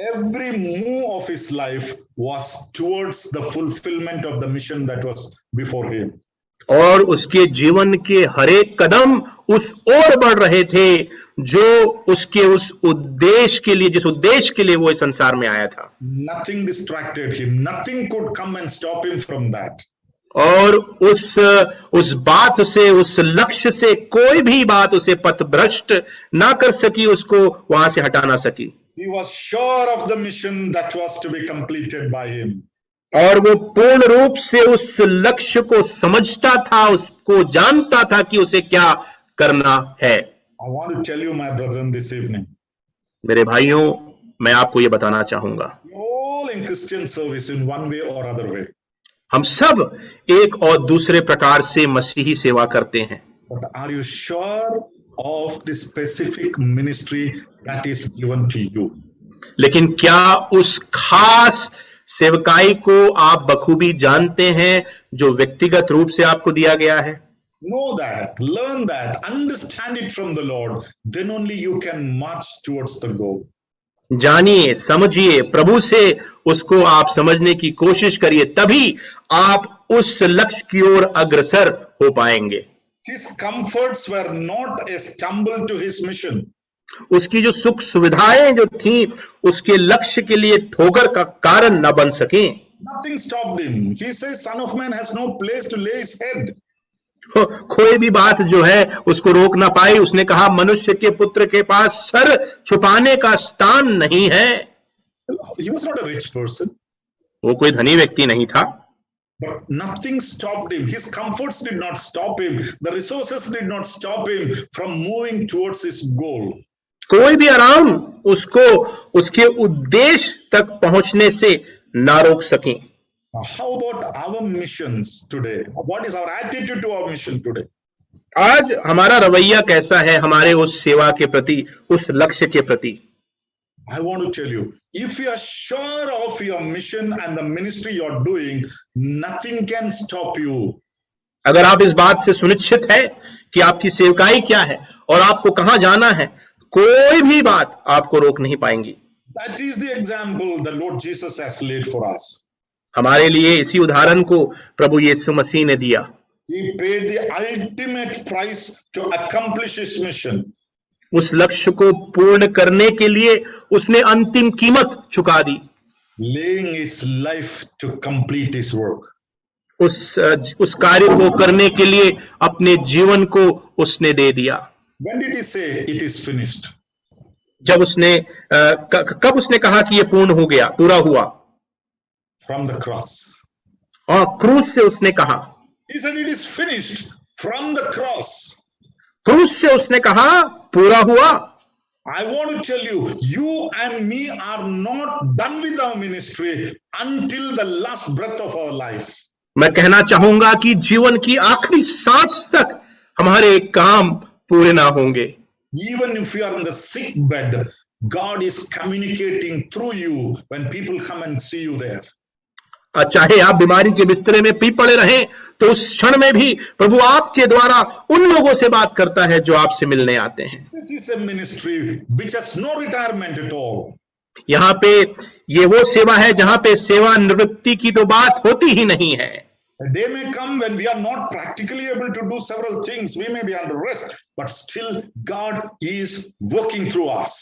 Speaker 1: Every move of his life was towards the fulfillment of the mission that was before him.
Speaker 2: और उसके जीवन के हर एक कदम उस ओर बढ़ रहे थे जो उसके उस उद्देश्य के लिए, जिस उद्देश्य के लिए वो इस संसार में आया था.
Speaker 1: Nothing distracted him. Nothing could come and stop him from that.
Speaker 2: और उस बात से, उस लक्ष्य से कोई भी बात उसे पथभ्रष्ट ना कर सकी, उसको वहां से हटा ना सकी.
Speaker 1: He was sure of the mission that was to be completed by him.
Speaker 2: और वो पूर्ण रूप से उस लक्ष्य को समझता था, उसको जानता था कि उसे क्या करना है.
Speaker 1: I want to tell you, my brethren, this evening,
Speaker 2: मेरे भाइयों, मैं आपको ये बताना चाहूंगा,
Speaker 1: all in Christian service in one way or other way.
Speaker 2: हम सब एक और दूसरे प्रकार से मसीही सेवा करते हैं.
Speaker 1: But are you sure of the specific ministry that is given to you?
Speaker 2: लेकिन क्या उस खास सेवकाई को आप बखूबी जानते हैं जो व्यक्तिगत रूप से आपको दिया गया है?
Speaker 1: Know that, learn that, understand it from the Lord. Then only you can march towards the goal.
Speaker 2: जानिए, समझिए, प्रभु से उसको आप समझने की कोशिश करिए, तभी आप उस लक्ष्य की ओर अग्रसर हो पाएंगे.
Speaker 1: His comforts were not a stumble to his mission.
Speaker 2: उसकी जो सुख सुविधाएं जो थी उसके लक्ष्य के लिए ठोकर का कारण न बन सके.
Speaker 1: Nothing stopped him. He says, Son of Man has no place to lay his head.
Speaker 2: कोई भी बात जो है उसको रोक ना पाई. उसने कहा, मनुष्य के पुत्र के पास सर छुपाने का स्थान नहीं है.
Speaker 1: He was not a rich person.
Speaker 2: वो कोई धनी व्यक्ति नहीं था.
Speaker 1: But nothing stopped him. His comforts did not stop him. The resources did not stop him from moving towards his goal.
Speaker 2: कोई भी आराम उसको उसके उद्देश्य तक पहुंचने से ना रोक सके.
Speaker 1: Now, how about our missions today? What is our attitude to our mission today?
Speaker 2: आज हमारा रवैया कैसा है हमारे उस सेवा के प्रति, उस लक्ष्य के प्रति?
Speaker 1: I want to tell you, if you are sure of your mission and the ministry you are doing, nothing can stop you.
Speaker 2: अगर आप इस बात से सुनिश्चित है कि आपकी सेवकाई क्या है और आपको कहां जाना है, कोई भी बात आपको रोक नहीं पाएंगी.
Speaker 1: That is the example the Lord Jesus has laid for us.
Speaker 2: हमारे लिए इसी उदाहरण को प्रभु यीशु मसीह ने दिया.
Speaker 1: He paid the ultimate price to accomplish his mission.
Speaker 2: उस लक्ष्य को पूर्ण करने के लिए उसने अंतिम कीमत चुका दी.
Speaker 1: Laying his life to complete his work.
Speaker 2: उस कार्य को करने के लिए अपने जीवन को उसने दे दिया.
Speaker 1: When did he say it is finished?
Speaker 2: जब उसने कब उसने कहा कि ये पूर्ण हो गया, पूरा हुआ?
Speaker 1: From the cross.
Speaker 2: और क्रूस से उसने कहा.
Speaker 1: He said it is finished from the cross.
Speaker 2: क्रूस से उसने कहा पूरा हुआ.
Speaker 1: I want to tell you, you and me are not done with our ministry until the last breath of our life.
Speaker 2: मैं कहना चाहूंगा कि जीवन की आखिरी सांस तक हमारे काम पूरे ना होंगे.
Speaker 1: Even if you are in the sick bed, God is communicating through you when people come and see you there.
Speaker 2: चाहे आप बीमारी के बिस्तरे में पी पड़े रहें, तो उस क्षण में भी प्रभु आपके द्वारा उन लोगों से बात करता है जो आपसे मिलने आते हैं.
Speaker 1: This is a ministry which has no retirement at all.
Speaker 2: यहाँ पे ये वो सेवा है जहां पे सेवा निवृत्ति की तो बात होती ही नहीं है.
Speaker 1: A day may come when we are not practically able to do several things. We may be under rest, but still God is working through us.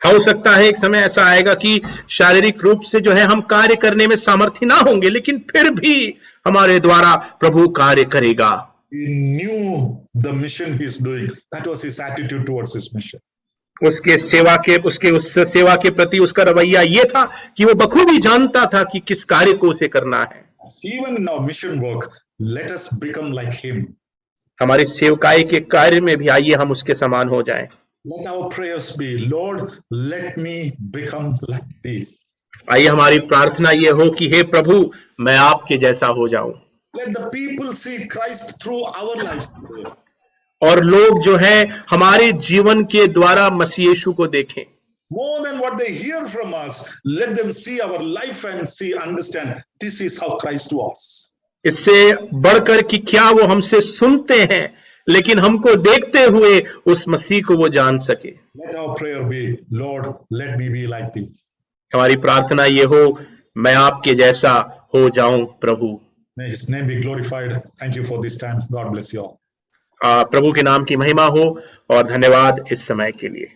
Speaker 2: हो सकता है एक समय ऐसा आएगा कि शारीरिक रूप से जो है हम कार्य करने में सामर्थ्य ना होंगे, लेकिन फिर भी हमारे द्वारा प्रभु कार्य करेगा.
Speaker 1: He knew the mission he is doing. That was his attitude towards his mission.
Speaker 2: उसके उस सेवा के प्रति उसका रवैया ये था कि वो बखूबी जानता था कि किस कार्य को उसे करना है.
Speaker 1: Even in our mission work, let us become like him.
Speaker 2: हमारी सेवकाई के कार्य में भी आइए हम उसके समान हो जाएं.
Speaker 1: Let our prayers be, Lord, let me become like thee.
Speaker 2: आइए हमारी प्रार्थना ये हो कि हे प्रभु, मैं आपके जैसा हो जाऊं.
Speaker 1: Let the people see Christ through our lives today.
Speaker 2: और लोग जो है हमारे जीवन के द्वारा मसीह यीशु को देखें.
Speaker 1: More than what they hear from us, let them see our life and understand this is how Christ was.
Speaker 2: इससे बढ़कर कि क्या वो हमसे सुनते हैं, लेकिन हमको देखते हुए उस मसीह को वो जान सके.
Speaker 1: Let our prayer be, Lord, let me be like thee.
Speaker 2: हमारी प्रार्थना ये हो, मैं आपके जैसा हो जाऊं प्रभु।
Speaker 1: May his name be glorified. Thank you for this time. God bless you all.
Speaker 2: प्रभु के नाम की महिमा हो और धन्यवाद इस समय के लिए।